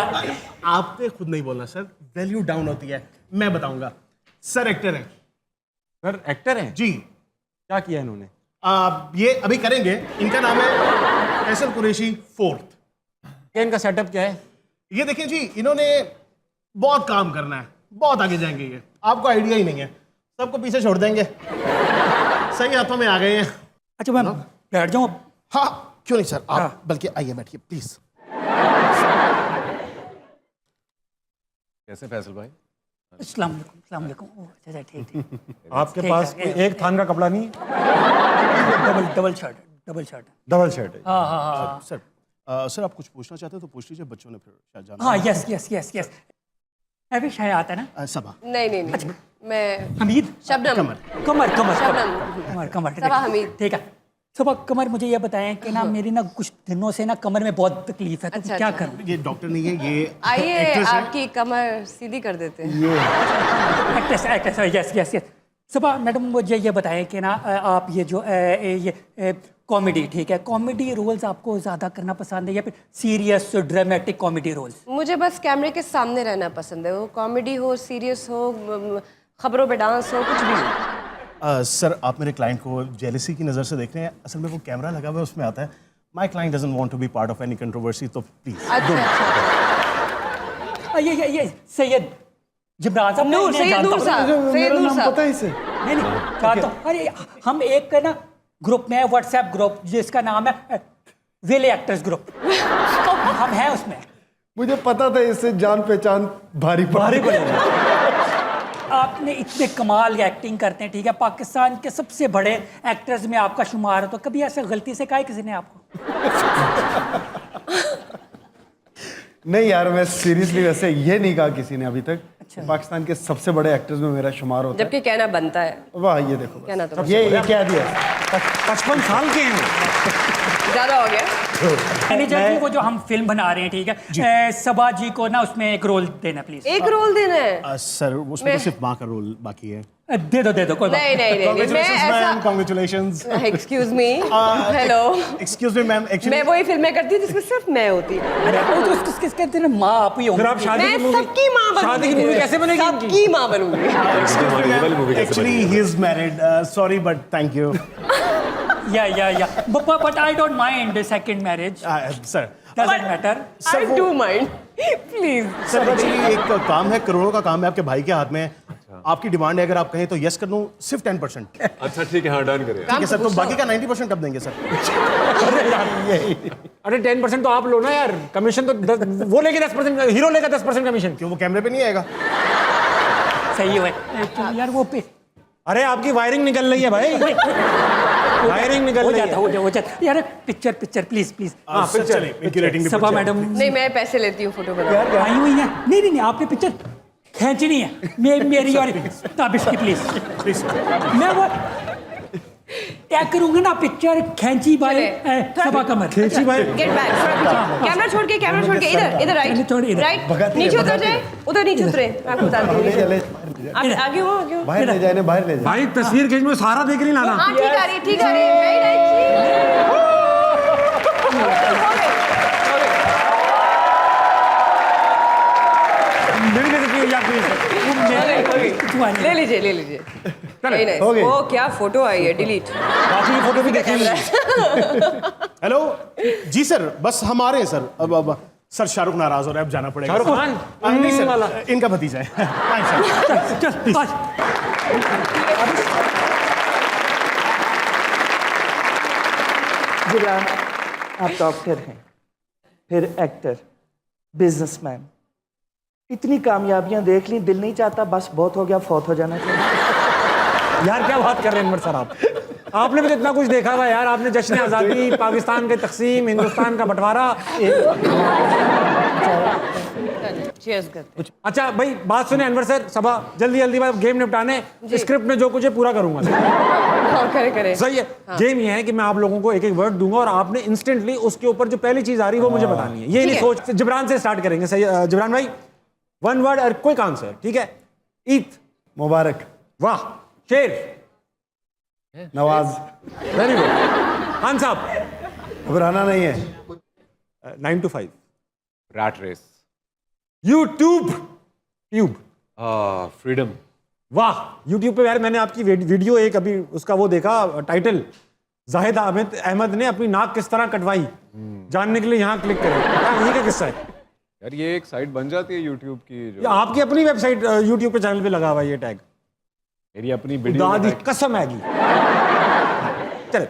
[SPEAKER 13] आपने खुद नहीं बोलना सर, वैल्यू डाउन होती है। मैं बताऊंगा। सर एक्टर हैं।
[SPEAKER 1] सर एक्टर हैं
[SPEAKER 13] जी।
[SPEAKER 1] क्या किया इन्होंने?
[SPEAKER 13] ये अभी करेंगे। इनका नाम है फैसल कुरैशी फोर्थ।
[SPEAKER 1] क्या इनका सेटअप क्या है?
[SPEAKER 13] ये देखें जी, इन्होंने बहुत काम करना है, बहुत आगे जाएंगे ये, आपको आइडिया ही नहीं है, सबको पीछे छोड़ देंगे। सही हाथों में आ गए हैं।
[SPEAKER 12] अच्छा मैम बैठ जाऊँ?
[SPEAKER 13] हाँ क्यों नहीं सर, आप बल्कि आइए बैठिए प्लीज।
[SPEAKER 4] कैसे फैसल भाई?
[SPEAKER 12] अस्सलाम वालेकुम। ओह, अच्छा ठीक ठीक।
[SPEAKER 1] आपके पास कोई एक थान का कपड़ा नहीं?
[SPEAKER 12] Double shirt.
[SPEAKER 1] डबल शर्ट है।
[SPEAKER 12] हाँ।
[SPEAKER 13] सर आप कुछ पूछना चाहते हो तो पूछ लीजिए, बच्चों ने फिर शायद जाना।
[SPEAKER 12] हाँ यस। अभी शायद आता है ना?
[SPEAKER 13] सबा।
[SPEAKER 9] नहीं मैं
[SPEAKER 12] हमीद।
[SPEAKER 9] शबनम।
[SPEAKER 12] कमर
[SPEAKER 9] सबा हमीद।
[SPEAKER 12] ठीक है। सबा कमर, मुझे ये बताएं कि ना मेरी ना कुछ दिनों से ना कमर में बहुत तकलीफ है, तो
[SPEAKER 9] अच्छा,
[SPEAKER 12] क्या
[SPEAKER 9] अच्छा।
[SPEAKER 12] करूं?
[SPEAKER 13] ये डॉक्टर नहीं है, ये
[SPEAKER 9] आइए
[SPEAKER 13] एक्ट्रेस है।
[SPEAKER 9] आपकी कमर सीधी कर देते हैं।
[SPEAKER 12] Actress yes. सबा मैडम मुझे ये बताएं कि ना आप ये जो ये कॉमेडी, ठीक है, कॉमेडी रोल्स आपको ज़्यादा करना पसंद है या फिर सीरियस ड्रामेटिक कॉमेडी रोल्स?
[SPEAKER 9] मुझे बस कैमरे के सामने रहना पसंद है, वो कॉमेडी हो, सीरियस हो, खबरों पे डांस हो, कुछ भी हो।
[SPEAKER 13] सर आप मेरे क्लाइंट को जेलसी की नज़र से देख रहे हैं, असल में वो कैमरा लगा हुआ है उसमें आता है। My client doesn't want to be part of any controversy, तो प्लीज।
[SPEAKER 12] ये सैयद जिब्रान साहब,
[SPEAKER 9] नूर, सैयद नूर साहब।
[SPEAKER 12] पता है इसे? नहीं जानता हूं। अरे हम एक ना ग्रुप में है, व्हाट्सएप ग्रुप, जिसका नाम है वेले एक्टर्स ग्रुप। हम हैं उसमें।
[SPEAKER 8] मुझे पता था इससे जान पहचान भारी पड़ेगी।
[SPEAKER 12] आपने इतने कमाल की एक्टिंग करते हैं, ठीक है, पाकिस्तान के सबसे बड़े एक्टर्स में आपका शुमार है, तो कभी ऐसे गलती से कहा किसी ने आपको?
[SPEAKER 8] नहीं यार, मैं सीरियसली वैसे ये नहीं कहा किसी ने अभी तक। पाकिस्तान के सबसे बड़े एक्टर्स में मेरा शुमार होता है।
[SPEAKER 9] जबकि कहना बनता है।
[SPEAKER 8] वाह, ये देखो
[SPEAKER 9] कहना तो
[SPEAKER 8] ये क्या दिया?
[SPEAKER 1] 55 साल के हैं।
[SPEAKER 9] ज्यादा हो गया।
[SPEAKER 12] मैनेजर जी, वो जो हम फिल्म बना रहे हैं, ठीक है, सबा जी को ना उसमें एक रोल देना प्लीज।
[SPEAKER 9] एक रोल देना है?
[SPEAKER 13] सर उसमें तो सिर्फ माँ का रोल बाकी है।
[SPEAKER 12] दे दो कोई बात
[SPEAKER 9] नहीं। मैं ऐसा
[SPEAKER 13] congratulations.
[SPEAKER 9] Excuse me, hello,
[SPEAKER 13] excuse me ma'am, actually
[SPEAKER 9] मैं वही फिल्में करती हूँ जिसमें सिर्फ मैं होती हूँ।
[SPEAKER 12] किसके तेरे माँ आप ही होंगे?
[SPEAKER 1] फिर आप शादी की
[SPEAKER 9] मैं
[SPEAKER 1] मूवी,
[SPEAKER 9] सबकी माँ बनूंगी।
[SPEAKER 1] शादी की मूवी कैसे बनेगी?
[SPEAKER 9] सबकी माँ बनूंगी।
[SPEAKER 13] Actually he is married, sorry but thank you.
[SPEAKER 12] या but I don't mind the second marriage.
[SPEAKER 13] Sir
[SPEAKER 12] Doesn't matter.
[SPEAKER 9] I do mind. Please.
[SPEAKER 13] Sir actually एक काम है, करोड़ों का काम है आपके भाई के हाथ में। आपकी डिमांड है, अगर आप कहें तो यस कर दूं, सिर्फ 10%।
[SPEAKER 4] अच्छा ठीक है, हाँ डन करिए।
[SPEAKER 13] ठीक है सर, तो बाकी का 90% कब देंगे सर?
[SPEAKER 1] अरे 10% तो आप लो ना यार, कमीशन तो वो लेके 10%, हीरो लेगा 10% कमीशन।
[SPEAKER 13] क्यों, वो कैमरे पे नहीं आएगा?
[SPEAKER 12] सही है यार, वो पे।
[SPEAKER 1] अरे आपकी वायरिंग निकल रही है भाई। वायरिंग निकल रही है।
[SPEAKER 12] हो जाता यार। Picture please.
[SPEAKER 13] हाँ पिक्चर, इनकी रेटिंग
[SPEAKER 12] सबा मैडम
[SPEAKER 9] नहीं, मैं पैसे लेती हूँ फोटो बना।
[SPEAKER 12] आई हुई है। नहीं आपने पिक्चर खींचनी है, मेरी और ताबिश की प्लीज। मैं वो क्या करूंगा ना, पिक्चर खींची भाई सबा कमर।
[SPEAKER 1] खींची भाई।
[SPEAKER 9] Get back. कैमरा छोड़ के इधर राइट। नीचे उतर जाए, उधर नीचे उतरे। मैं आपको बताती हूँ। आगे हो
[SPEAKER 8] बाहर ले जाए।
[SPEAKER 1] भाई तस्वीर खींच में सारा देख नहीं लाना।
[SPEAKER 9] हाँ ठीक आ रही। Very nice. ले लीजिए। Very nice. वो क्या फोटो आई है, डिलीट।
[SPEAKER 1] बाकी की फोटो भी देखेंगे।
[SPEAKER 13] हेलो जी सर, बस हम आ रहे हैं सर। अब सर शाहरुख नाराज हो रहा है, अब जाना पड़ेगा।
[SPEAKER 1] शाहरुख खान?
[SPEAKER 13] नहीं सर, इनका भतीजा है।
[SPEAKER 12] चल। जिब्रान, आप डॉक्टर हैं, फिर एक्टर, बिजनेसमैन, इतनी कामयाबियां देख ली, दिल नहीं चाहता बस बहुत हो गया, फौत हो जाना चाहिए?
[SPEAKER 1] यार क्या बात कर रहे हैं अनवर सर आप? आपने भी तो इतना कुछ देखा था यार। आपने जश्न आज़ादी, पाकिस्तान के तकसीम, हिंदुस्तान का बंटवारा। अच्छा भाई बात सुने अनवर सर, सबा जल्दी भाई गेम निपटाने, स्क्रिप्ट में जो कुछ है पूरा करूंगा।
[SPEAKER 9] करे।
[SPEAKER 1] सही है। गेम ये है कि मैं आप लोगों को एक वर्ड दूंगा और आपने इंस्टेंटली उसके ऊपर जो पहली चीज आ रही है वो मुझे बतानी है। ये नहीं सोच। जिब्रान से स्टार्ट करेंगे। सही जिब्रान भाई, 1 वर्ड और क्विक आंसर, ठीक है? ईद
[SPEAKER 8] मुबारक।
[SPEAKER 1] वाह। शेर।
[SPEAKER 12] नवाज।
[SPEAKER 1] Very good. खान साहब।
[SPEAKER 12] घबराना नहीं है।
[SPEAKER 1] 9 to 5।
[SPEAKER 4] Rat race.
[SPEAKER 1] YouTube. Tube.
[SPEAKER 4] Freedom.
[SPEAKER 1] वाह, यूट्यूब पे यार मैंने आपकी वीडियो एक अभी उसका वो देखा, टाइटल जाहिद अहमद ने अपनी नाक किस तरह कटवाई, जानने के लिए यहाँ क्लिक करें। ये क्या किस्सा है
[SPEAKER 4] यार? ये एक साइट बन जाती है यूट्यूब की
[SPEAKER 1] ये आपकी अपनी वेबसाइट यूट्यूब पे चैनल पे लगा हुआ है ये टैग?
[SPEAKER 4] मेरी अपनी वीडियो
[SPEAKER 1] दादी कसम है। चले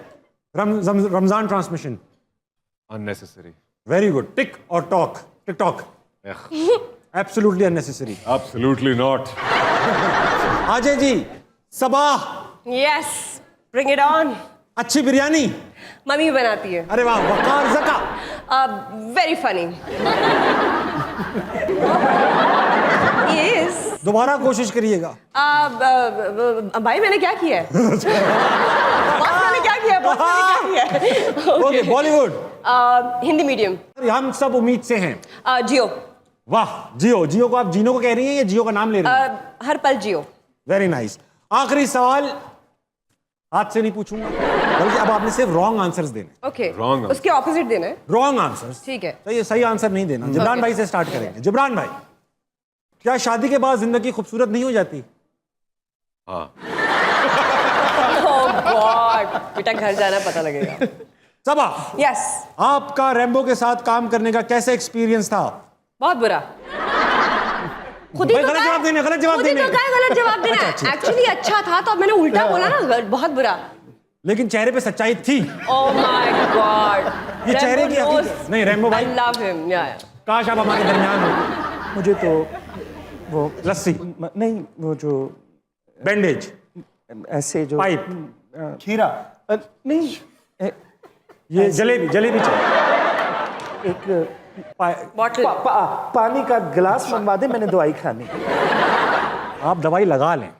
[SPEAKER 1] Ramzan transmission.
[SPEAKER 4] Unnecessary.
[SPEAKER 1] Very good. Tick और talk, TikTok absolutely unnecessary.
[SPEAKER 4] Absolutely not.
[SPEAKER 1] Ajay ji, Sabah.
[SPEAKER 9] Yes, bring it on.
[SPEAKER 1] अच्छी बिरयानी
[SPEAKER 9] मम्मी बनाती है।
[SPEAKER 1] अरे वाह। Waqar Zaka.
[SPEAKER 9] Very funny. Yes.
[SPEAKER 1] दोबारा कोशिश करिएगा।
[SPEAKER 9] भाई मैंने क्या किया है? बॉस मैंने क्या किया है? बॉस मैंने क्या किया है?
[SPEAKER 1] ओके, बॉलीवुड।
[SPEAKER 9] हिंदी मीडियम।
[SPEAKER 1] हम सब उम्मीद से हैं।
[SPEAKER 9] जियो।
[SPEAKER 1] वाह, जियो। जियो को आप जीनो को कह रही हैं या जियो का नाम ले रही हैं?
[SPEAKER 9] हर पल जियो।
[SPEAKER 1] Very nice. आखिरी सवाल हाथ से नहीं पूछूंगा, बल्कि अब आपने सिर्फ रॉन्ग आंसर्स देने।
[SPEAKER 9] ओके,
[SPEAKER 4] Wrong
[SPEAKER 9] उसके ऑपोजिट देना है।
[SPEAKER 1] रॉन्ग आंसर्स,
[SPEAKER 9] ठीक है।
[SPEAKER 1] तो ये सही आंसर नहीं देना। जिब्रान भाई से स्टार्ट करेंगे। जिब्रान भाई, क्या शादी के बाद जिंदगी खूबसूरत नहीं हो जाती?
[SPEAKER 4] हाँ।
[SPEAKER 9] ओह गॉड, बेटा घर जाना पता लगेगा।
[SPEAKER 1] सबा,
[SPEAKER 9] यस।
[SPEAKER 1] आपका रैम्बो के साथ काम करने का कैसा एक्सपीरियंस था?
[SPEAKER 9] बहुत बुरा। खुद ही तो
[SPEAKER 1] गलत जवाब देने, गलत जवाब
[SPEAKER 9] खुद ही
[SPEAKER 1] देने।
[SPEAKER 9] तो कहा गलत जवाब देना। एक्चुअली अच्छा था तो अब मैंने उल्टा बोला ना, बहुत बुरा।
[SPEAKER 1] लेकिन चेहरे पे सच्चाई थी।
[SPEAKER 9] ओह माय गॉड,
[SPEAKER 1] ये चेहरे की हकीकत नहीं। रैम्बो भाई,
[SPEAKER 9] आई लव हिम।
[SPEAKER 1] काश आप हमारे दरमियान हो।
[SPEAKER 12] मुझे तो वो
[SPEAKER 1] लस्सी
[SPEAKER 12] नहीं, वो जो
[SPEAKER 1] बैंडेज
[SPEAKER 12] ऐसे जो
[SPEAKER 1] पाइप
[SPEAKER 12] खीरा नहीं,
[SPEAKER 1] ये जलेबी जलेबी चाहिए।
[SPEAKER 12] एक
[SPEAKER 9] बॉटल
[SPEAKER 12] पानी का गिलास मंगवा दे, मैंने दवाई खानी।
[SPEAKER 1] आप दवाई लगा लें,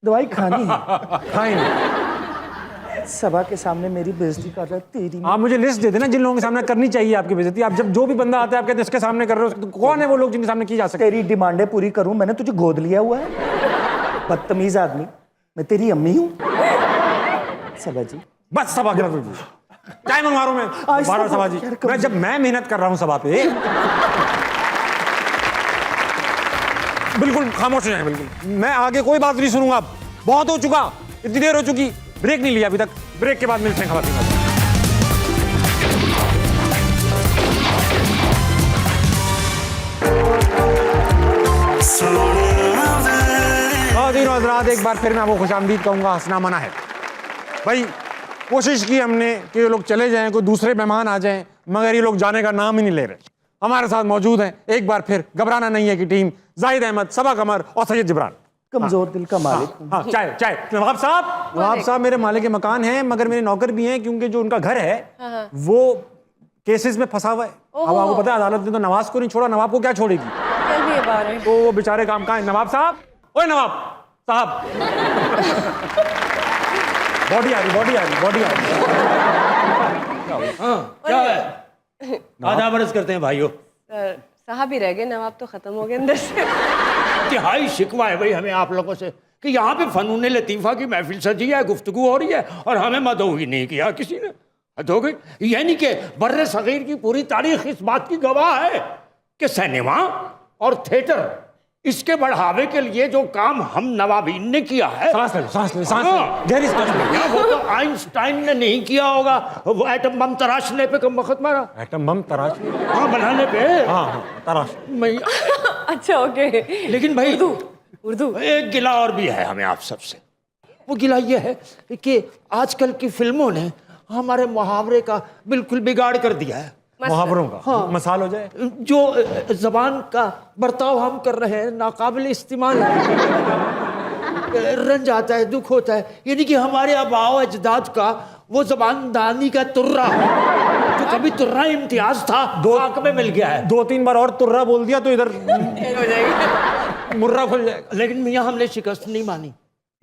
[SPEAKER 12] दवाई खानी है।
[SPEAKER 1] खाएं नहीं।
[SPEAKER 12] सभा के सामने मेरी बेइज्जती कर रहा है तेरी।
[SPEAKER 1] आप मुझे लिस्ट दे देना जिन लोगों के सामने करनी चाहिए आपकी बेइज्जती। आप जब जो भी बंदा आता है आप कहते हैं इसके सामने कर रहे हो, कौन है वो लोग जिनके सामने की जा सकती है?
[SPEAKER 12] तेरी डिमांडें पूरी करूं, मैंने तुझे गोद लिया हुआ है। बदतमीज आदमी, मैं तेरी अम्मी हूँ। सभा जी
[SPEAKER 1] बस सभा के चाय मंगवा रहा हूं मैं। बारह सभा जी, मैं मेहनत कर रहा हूं सभा पे। बिल्कुल खामोश हो जाए, बिल्कुल। मैं आगे कोई बात नहीं सुनूंगा। बहुत हो चुका, इतनी देर हो चुकी। ब्रेक नहीं लिया अभी तक। ब्रेक के बाद मिलते हैं खबर। हज़रात, एक बार फिर मैं आपको खुशामदीद कहूंगा। हंसना मना है भाई। कोशिश की हमने कि ये लोग चले जाएं, कोई दूसरे मेहमान आ जाएं, मगर ये लोग जाने का नाम ही नहीं ले रहे। हमारे साथ मौजूद हैं एक बार फिर घबराना नहीं है की टीम। जाहिद अहमद, सबा कमर और सैयद जिब्रान।
[SPEAKER 12] कमजोर दिल का मालिक।
[SPEAKER 1] हाँ, चाय चाय। नवाब साहब मेरे मालिक मकान हैं, मगर मेरे नौकर भी हैं, क्योंकि जो उनका घर है वो केसेस में फंसा हुआ है। अब आपको पता है अदालत ने तो नवाज को नहीं छोड़ा, नवाब को क्या छोड़ेगी? तो वो बेचारे काम कहाँ है? नवाब साहब, ओए नवाब साहब। बॉडी आ रही।
[SPEAKER 14] क्या है? आधा बरस करते हैं भाइयों।
[SPEAKER 9] साहब ही रह गए, नवाब तो खत्म हो गए अंदर से।
[SPEAKER 14] तिहाई शिकवा है भाई हमें आप लोगों से कि यहाँ पे फनून लतीफ़ा की महफिल सजी है, गुफ्तगू हो रही है और हमें मदऊ ही नहीं किया किसी ने। हद हो गई। यानी कि बर्रे सगीर की पूरी तारीख इस बात की गवाह है कि सिनेमा और थिएटर इसके बढ़ावे के लिए जो काम हम नवाबीन ने किया है,
[SPEAKER 1] सांस ले, गहरी सांस ले।
[SPEAKER 14] वो तो आइंस्टाइन ने नहीं किया होगा। वो एटम बम तराशने पे कम वक्त मारा।
[SPEAKER 1] एटम बम तराशने?
[SPEAKER 14] हाँ, बनाने पे।
[SPEAKER 1] हाँ, तराश।
[SPEAKER 9] अच्छा, ओके।
[SPEAKER 14] लेकिन भाई
[SPEAKER 9] उर्दू
[SPEAKER 14] एक गिला और भी है हमें आप सबसे। वो गिला ये है कि आजकल की फिल्मों ने हमारे मुहावरे का बिल्कुल बिगाड़ कर दिया है।
[SPEAKER 1] मुहावरों का
[SPEAKER 14] हाँ,
[SPEAKER 1] मसाल हो जाए।
[SPEAKER 14] जो जबान का बर्ताव हम कर रहे हैं नाकाबिल इस्तेमाल है। रंज आता है, दुख होता है। यानी कि हमारे आबाओ अजदाद का वो जबानदानी का तुर्रा जो कभी तुर्रा इम्तियाज था, दो आंख में मिल गया है।
[SPEAKER 1] 2-3 बार और तुर्रा बोल दिया तो इधर
[SPEAKER 9] हो जाएगा,
[SPEAKER 14] मुर्रा खुल जाएगा। लेकिन मियाँ हमने शिकस्त नहीं मानी,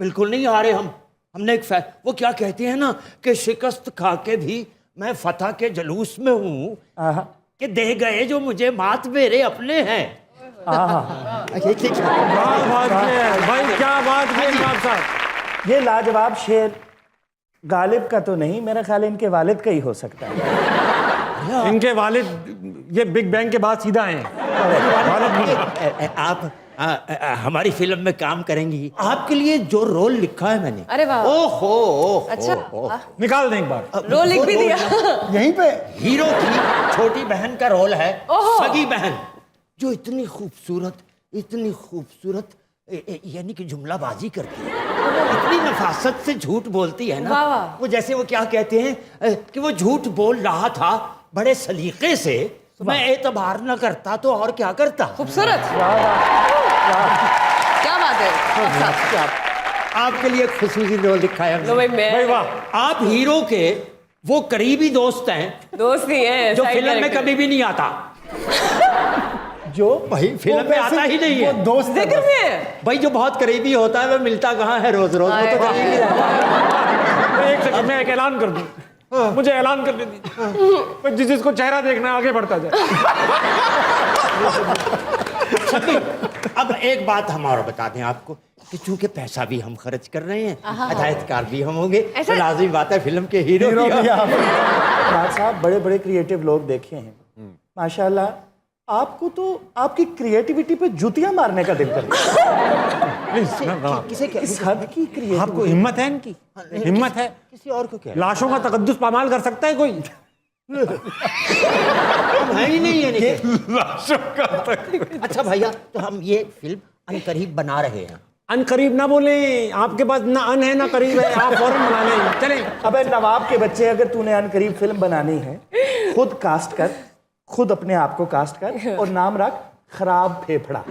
[SPEAKER 14] बिल्कुल नहीं हारे हम। हमने एक वो क्या कहते हैं ना कि शिकस्त खा के भी मैं फतह के जलूस में हूँ कि दे गए जो मुझे मात मेरे अपने हैं।
[SPEAKER 12] भाई क्या बात है साहब। ये लाजवाब शेर गालिब का तो नहीं, मेरा ख्याल इनके वालिद का ही हो सकता है।
[SPEAKER 1] इनके वालिद ये बिग बैंग के बाद सीधा आए हैं।
[SPEAKER 14] आप हमारी फिल्म में काम करेंगी, आपके लिए जो रोल लिखा है मैंने।
[SPEAKER 9] अरे वाह।
[SPEAKER 14] ओहो
[SPEAKER 9] अच्छा
[SPEAKER 1] निकाल दें एक बार।
[SPEAKER 9] रोल लिख भी दिया।
[SPEAKER 12] यहीं पे
[SPEAKER 14] हीरो की छोटी बहन का रोल है,
[SPEAKER 9] ओहो।
[SPEAKER 14] सगी बहन, जो इतनी खूबसूरत यानी कि जुमलाबाजी करती है, इतनी नफासत से झूठ बोलती है ना।
[SPEAKER 9] वाह वाह।
[SPEAKER 14] वो जैसे वो क्या कहते हैं कि वो झूठ बोल रहा था बड़े सलीके से, मैं एतबार न करता तो और क्या करता।
[SPEAKER 9] खूबसूरत। क्या बात है।
[SPEAKER 14] आपके लिए खुसूसी रोल लिखा है
[SPEAKER 9] लो भाई, मैं
[SPEAKER 1] भाई वाह।
[SPEAKER 14] आप हीरो के वो करीबी दोस्त हैं,
[SPEAKER 9] दोस्त नहीं है,
[SPEAKER 14] जो
[SPEAKER 9] side
[SPEAKER 14] फिल्म में
[SPEAKER 9] character।
[SPEAKER 14] कभी भी नहीं आता।
[SPEAKER 12] जो
[SPEAKER 14] भाई फिल्म में आता ही नहीं है।
[SPEAKER 12] दोस्त
[SPEAKER 9] जिक्र में
[SPEAKER 14] भाई जो बहुत करीबी होता है वो मिलता कहाँ है रोज रोज, वो तो करीबी रहता है।
[SPEAKER 1] एक सेकंड, मैं एक ऐलान कर दूं। मुझे ऐलान करने दीजिए। जिसको चेहरा देखना है आगे बढ़ता जाए।
[SPEAKER 14] अब एक बात हम और बता दें आपको कि चूंकि पैसा भी हम खर्च कर रहे हैं, हिदायतकार भी हम होंगे, तो लाजमी बात है फिल्म के हीरो भी हम।
[SPEAKER 12] राज साहब बड़े बड़े क्रिएटिव लोग देखे हैं, माशाल्लाह। आपको तो आपकी क्रिएटिविटी पे जुतियां मारने का दिल करता है। इस हद की क्रिएटिविटी।
[SPEAKER 1] आपको हिम्मत है इनकी? हिम्मत है?
[SPEAKER 14] किसी और को क्या
[SPEAKER 1] लाशों का तकद्दुस पामाल कर सकता है कोई?
[SPEAKER 14] है ही नहीं है
[SPEAKER 1] लाशों का
[SPEAKER 14] अच्छा भैया, तो हम ये फिल्म अनकरीब बना रहे हैं।
[SPEAKER 1] अनकरीब ना बोले, आपके पास ना अन है ना करीब है, आप फौरन बना लें। चलें।
[SPEAKER 12] अबे नवाब के बच्चे, अगर तूने अनकरीब फिल्म बनानी है, खुद कास्ट कर, खुद अपने आप को कास्ट कर और नाम रख खराब फेफड़ा,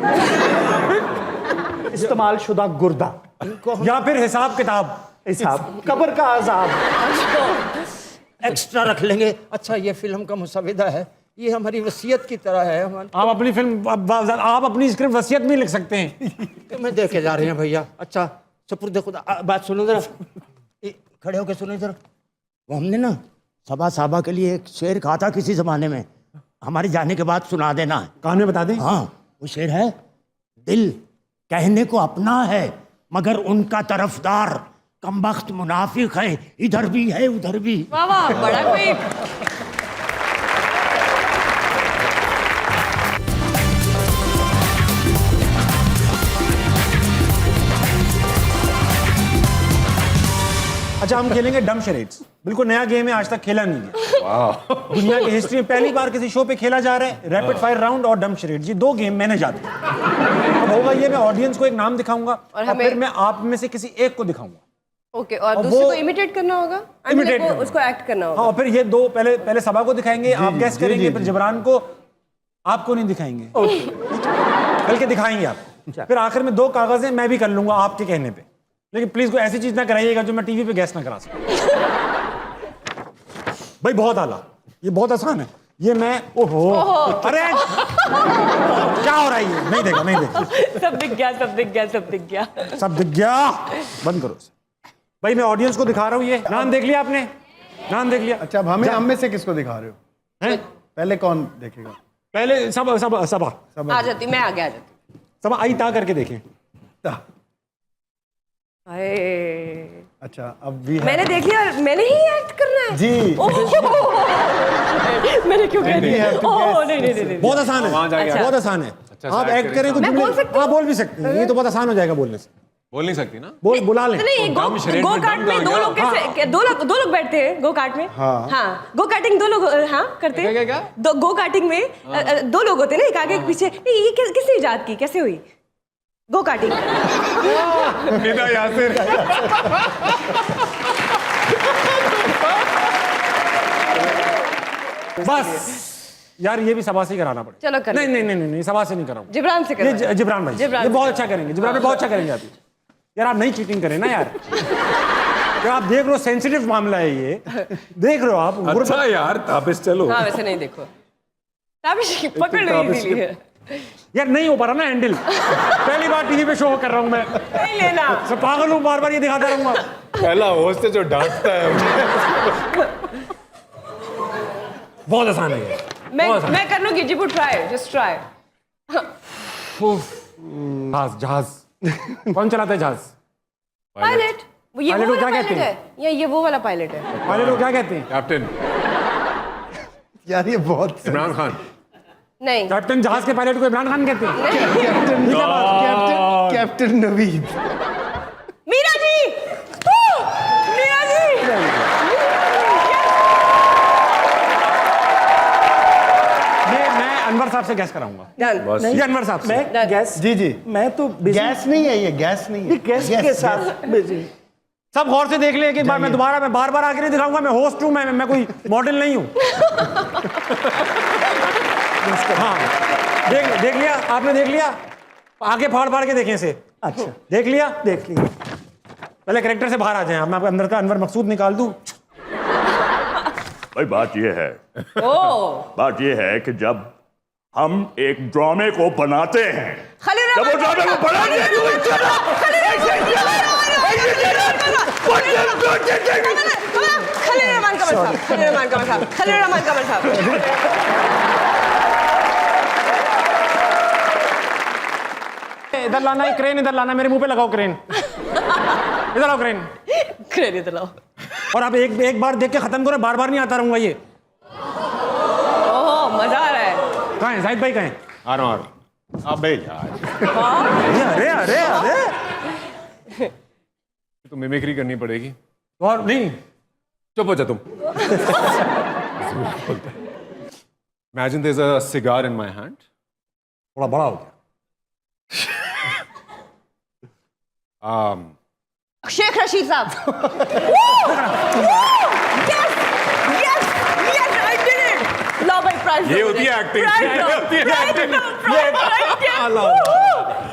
[SPEAKER 12] इस्तेमाल शुदा गुर्दा,
[SPEAKER 1] या फिर हिसाब किताब।
[SPEAKER 12] हिसाब कब्र का आजाब
[SPEAKER 14] एक्स्ट्रा रख लेंगे। अच्छा, ये फिल्म का मुसविदा है, ये हमारी वसीयत की तरह है।
[SPEAKER 1] आप अपनी फिल्म, आप अपनी स्क्रिप्ट वसीयत में लिख सकते हैं।
[SPEAKER 14] मैं देखे जा रहे हैं भैया। अच्छा सपुर्द खुदा, बात सुनो जरा, खड़े होके सुनो जरा। वो हमने ना सबा साबा के लिए एक शेर कहा था किसी जमाने में, हमारे जाने के बाद सुना देना।
[SPEAKER 1] कान में बता दें?
[SPEAKER 14] हाँ, वो शेर है, दिल कहने को अपना है मगर उनका तरफदार कमबख्त मुनाफिक है, इधर भी है उधर भी।
[SPEAKER 9] वाह वाह, बड़ा कोई।
[SPEAKER 1] अच्छा, हम खेलेंगे डम शरेड्स। बिल्कुल नया गेम है, आज तक खेला नहीं है। दुनिया की हिस्ट्री में पहली बार किसी शो पे खेला जा रहा है। रैपिड फायर राउंड और डम शरेड्स, ये दो गेम मैंने जाते हैं। अब होगा ये, मैं ऑडियंस को एक नाम दिखाऊंगा और फिर मैं आप में से किसी एक को दिखाऊंगा।
[SPEAKER 9] ओके, और दूसरे को इमिटेट करना होगा,
[SPEAKER 1] इमिटेट
[SPEAKER 9] उसको एक्ट करना होगा।
[SPEAKER 1] हाँ, और फिर ये दो पहले सबा को दिखाएंगे, आप गैस करेंगे, फिर जिब्रान को, आपको नहीं दिखाएंगे, बल्कि दिखाएंगे आपको। फिर आखिर में 2 कागज हैं, मैं भी कर लूंगा आपके कहने पे, लेकिन प्लीज कोई ऐसी चीज ना कराइएगा जो मैं टीवी पे गैस ना करा सकूं। भाई बहुत आला, ये बहुत आसान है। ये मैं, ओहो, अरे क्या हो रहा है ये? नहीं देखा।
[SPEAKER 9] सब दिख गया।
[SPEAKER 1] सब दिख गया। बंद करो इसे। भाई मैं ऑडियंस को दिखा रहा हूँ, ये नाम देख लिया आपने? नाम देख लिया?
[SPEAKER 15] अच्छा, अब हम में से किसको दिखा रहे हो?
[SPEAKER 1] हैं?
[SPEAKER 15] पहले कौन देखेगा?
[SPEAKER 1] पहले सबा
[SPEAKER 9] आ जाती, मैं आगे आ जाती।
[SPEAKER 1] सबा आई ता करके देखें।
[SPEAKER 15] अच्छा, अब भी
[SPEAKER 9] मैंने देख लिया, मैंने ही एक्ट करना है
[SPEAKER 15] जी।
[SPEAKER 9] मैंने क्यों कह दिया? ओह नहीं,
[SPEAKER 1] बहुत आसान है, बहुत आसान है। आप एक्ट करें तो
[SPEAKER 9] मैं बोल सकती हूँ?
[SPEAKER 1] आप बोल भी सकती हैं, ये तो बहुत आसान हो जाएगा बोलने से।
[SPEAKER 4] बोल नहीं सकती ना?
[SPEAKER 1] बुला लें।
[SPEAKER 9] नहीं, गो कार्ट में दो लोग बैठते हैं गो कार्ट में। हाँ, गो कार्टिंग 2 लोग करते हैं।
[SPEAKER 4] क्या?
[SPEAKER 9] गो कार्टिंग में 2 लोग होते हैं ना, एक आगे एक पीछे। नहीं, ये किसने इजाद की, कैसे हुई गो कार्टिंग?
[SPEAKER 4] यासिर।
[SPEAKER 1] बस यार, ये भी सबा से ही कराना पड़ेगा।
[SPEAKER 9] चलो कर।
[SPEAKER 1] नहीं, सबा से नहीं कराऊंगा,
[SPEAKER 9] जिब्रान से करो।
[SPEAKER 1] ये जिब्रान भाई, ये बहुत अच्छा करेंगे। जिब्रान भाई बहुत अच्छा करेंगे। आप यार, आप नहीं चीटिंग करें ना यार। क्या आप देख रहे हो, सेंसिटिव मामला है ये, देख रहे हो आप।
[SPEAKER 4] अच्छा यार, ताबिश चलो।
[SPEAKER 9] हाँ, वैसे नहीं देखो, ताबिश पकड़ नहीं दी है
[SPEAKER 1] यार, नहीं हो पा रहा ना हैंडल। पहली बार टीवी पे शो कर रहा हूँ मैं,
[SPEAKER 9] नहीं लेना।
[SPEAKER 1] सब पागल हूँ, बार ये दिखाता रहूंगा।
[SPEAKER 4] पहला होस्ट है जो डांटता है।
[SPEAKER 1] बहुत आसान है ये।
[SPEAKER 9] मैं कर लूंगी। जी, ट्राई, जस्ट ट्राई।
[SPEAKER 1] जहाज कौन चलाता है? जहाज
[SPEAKER 9] पायलट। वो ये
[SPEAKER 1] पायलट
[SPEAKER 9] वो
[SPEAKER 1] को
[SPEAKER 9] वाला
[SPEAKER 1] क्या कहते
[SPEAKER 9] पायलट
[SPEAKER 1] हैं?
[SPEAKER 9] है या ये वो वाला पायलट है?
[SPEAKER 1] पायलट को क्या कहते हैं?
[SPEAKER 4] कैप्टन
[SPEAKER 15] यार ये बहुत
[SPEAKER 4] इमरान खान।
[SPEAKER 9] नहीं,
[SPEAKER 1] कैप्टन जहाज के पायलट को इमरान खान कहते हैं।
[SPEAKER 15] कैप्टन
[SPEAKER 1] ठीक है बात।
[SPEAKER 15] कैप्टन नवीद।
[SPEAKER 9] मीरा जी, मीरा जी,
[SPEAKER 1] मैं अनवर साहब से गैस कराऊंगा।
[SPEAKER 4] बस
[SPEAKER 1] ये अनवर साहब से।
[SPEAKER 12] मैं गैस
[SPEAKER 15] जी जी
[SPEAKER 12] मैं तो
[SPEAKER 15] गैस नहीं है, ये गैस नहीं है,
[SPEAKER 12] गैस के साथ busy।
[SPEAKER 1] सब गौर से देख ले कि मैं बार बार आके नहीं दिखाऊंगा। मैं होस्ट हूं, मैं कोई मॉडल नहीं हूं। हाँ, देख लिया आपने, देख लिया, आगे फाड़ के देखें इसे।
[SPEAKER 12] अच्छा,
[SPEAKER 1] देख लिया।
[SPEAKER 12] पहले
[SPEAKER 1] पहले कैरेक्टर से बाहर आ जाएं। मैं आपको अंदर का अनवर मकसूद निकाल दूं।
[SPEAKER 16] भाई बात यह है, बात यह है कि जब हम एक ड्रामे को बनाते हैं, जब वो ड्रामे को बनाते हैं
[SPEAKER 1] इधर लाना है क्रेन, इधर लाना, मेरे मुंह पे लगाओ क्रेन। इधर आओ क्रेन।
[SPEAKER 9] क्रेन इधर लाओ।
[SPEAKER 1] और आप एक बार देख के खत्म करो, बार बार नहीं आता रहूंगा ये।
[SPEAKER 9] ओह मजा आ रहा है।
[SPEAKER 1] कहाँ है जाहिद भाई, कहाँ है?
[SPEAKER 4] आ रहा हूँ। अबे यार,
[SPEAKER 1] अरे
[SPEAKER 4] तो मिमिक्री करनी पड़ेगी।
[SPEAKER 1] और नहीं,
[SPEAKER 4] चुप हो जा तुम। Imagine there's a cigar in my hand.
[SPEAKER 1] थोड़ा बड़ा हो गया।
[SPEAKER 9] शेख रशीद साहब।
[SPEAKER 4] ये होती है एक्टिंग।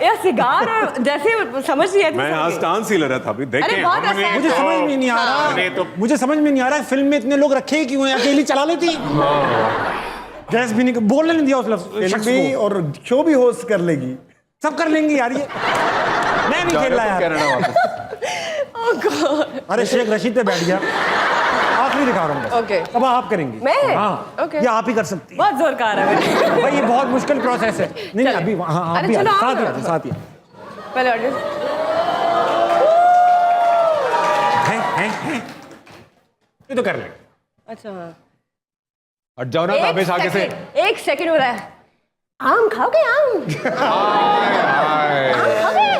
[SPEAKER 9] ये सिगार और जैसे समझ नहीं आती।
[SPEAKER 4] मैं यहाँ स्टांस ही ले रहा था अभी। देखें
[SPEAKER 9] अरे बहुत
[SPEAKER 4] हमने
[SPEAKER 1] मुझे समझ में नहीं आ रहा, मुझे समझ में नहीं आ रहा फिल्म में इतने लोग रखे क्यों हैं? अकेली चला लेती। गैस भी नहीं, बोलने नहीं दिया उस शख्स
[SPEAKER 15] भी
[SPEAKER 1] को।
[SPEAKER 15] और शो भी होस्ट कर लेगी,
[SPEAKER 1] सब कर लेंगी यार ये। मैं नहीं खेल रहा यार।
[SPEAKER 4] कनाडा वापस।
[SPEAKER 1] अरे शेख रशीद पे बैठ गया। आखिरी दिखा रहा हूँ।
[SPEAKER 9] ओके,
[SPEAKER 1] अब आप करेंगी।
[SPEAKER 9] मैं?
[SPEAKER 1] हाँ,
[SPEAKER 9] ओके,
[SPEAKER 1] ये आप ही कर सकती हैं।
[SPEAKER 9] बहुत जोर का आ रहा है
[SPEAKER 1] भाई ये बहुत मुश्किल प्रोसेस है। नहीं अभी हाँ,
[SPEAKER 9] अरे चलो
[SPEAKER 1] साथ ही
[SPEAKER 9] पहले ऑडियंस
[SPEAKER 1] ये तो कर ले।
[SPEAKER 9] अच्छा हाँ,
[SPEAKER 4] हट जाओ ना ताबेश आगे से।
[SPEAKER 9] एक सेकंड हो रहा है। आम खाओगे? आम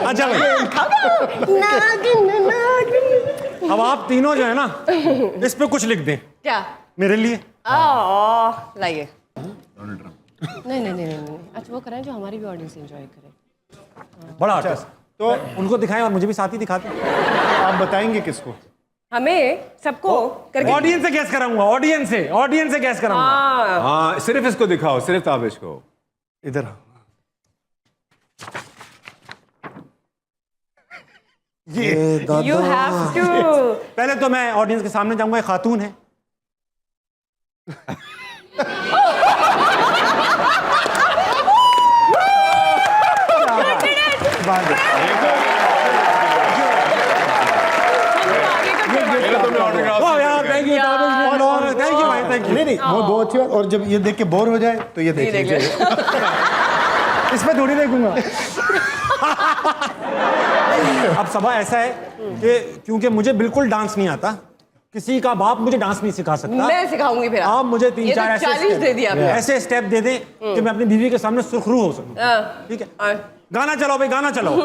[SPEAKER 1] अच्छा भाई, अब आप तीनों जो है ना इस पे कुछ लिख दें
[SPEAKER 9] क्या
[SPEAKER 1] मेरे लिए।
[SPEAKER 9] लाइए। नहीं, अच्छा वो करें जो हमारी भी ऑडियंस एंजॉय करे।
[SPEAKER 1] बड़ा आर्टिस्ट तो उनको दिखाएं और मुझे भी साथ ही दिखाते।
[SPEAKER 15] आप बताएंगे किसको?
[SPEAKER 9] हमें सबको करके
[SPEAKER 1] ऑडियंस से गैस कराऊंगा। ऑडियंस से गैस कराऊंगा।
[SPEAKER 4] हाँ, सिर्फ इसको दिखाओ, सिर्फ ताबेश को।
[SPEAKER 15] इधर
[SPEAKER 9] You have to।
[SPEAKER 1] पहले तो मैं ऑडियंस के सामने जाऊंगा, एक खातून है।
[SPEAKER 15] नहीं वो दो अच्छी बात। और जब ये देख के बोर हो जाए तो ये देख लीजिए।
[SPEAKER 1] इस पे थोड़ी देखूंगा। अब सभा ऐसा है कि क्योंकि मुझे बिल्कुल डांस नहीं आता, किसी का बाप मुझे डांस नहीं सिखा सकता।
[SPEAKER 9] मैं सिखाऊंगी फिर।
[SPEAKER 1] आप मुझे 3-4 ऐसे स्टेप दे दें कि मैं अपनी बीवी के सामने सुरखरू हो सकूं। ठीक है, गाना चलाओ भाई, गाना चलाओ।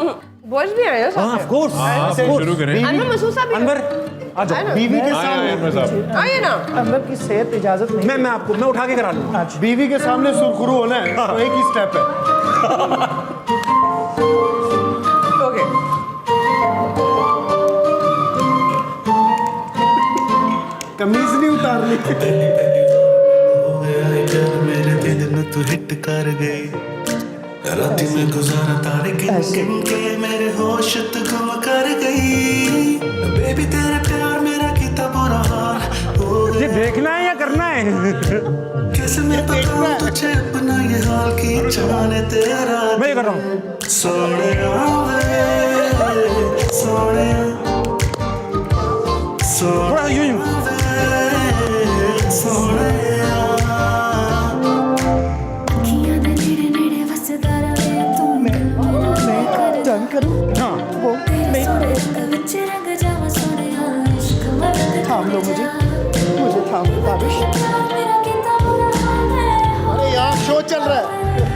[SPEAKER 9] बोझ भी है ना।
[SPEAKER 1] ऑफ कोर्स
[SPEAKER 4] शुरू करें।
[SPEAKER 9] अनवर मसूद साहब
[SPEAKER 1] अनवर आ जाओ।
[SPEAKER 15] बीवी के सामने
[SPEAKER 9] आइए ना।
[SPEAKER 12] अनवर की सेहत इजाजत नहीं।
[SPEAKER 1] मैं उठा के करा लूंगा।
[SPEAKER 15] बीवी के सामने सुरखुरू होना है तो एक ही स्टेप है।
[SPEAKER 9] ओके,
[SPEAKER 15] कमीज नहीं उतारनी।
[SPEAKER 17] मेरे दिल में तू हिट कर गई, राती में गुजारा तारे गिन गिन के, मेरे होश तू गुम कर गई। बेबी तेरे प्यार मेरा कितना बुरा हाल।
[SPEAKER 1] ये देखना है या करना है?
[SPEAKER 17] कैसे मैं बताऊं तुझे अपना ये हाल की जाने तेरा।
[SPEAKER 1] मैं कर रहा हूँ।
[SPEAKER 17] सोने
[SPEAKER 1] थोड़ा यूं
[SPEAKER 12] मैं जान करूं।
[SPEAKER 1] हाँ
[SPEAKER 12] वो नहीं। थाम लो मुझे थाम लो ताबिश।
[SPEAKER 15] अरे यहाँ शो चल रहा है।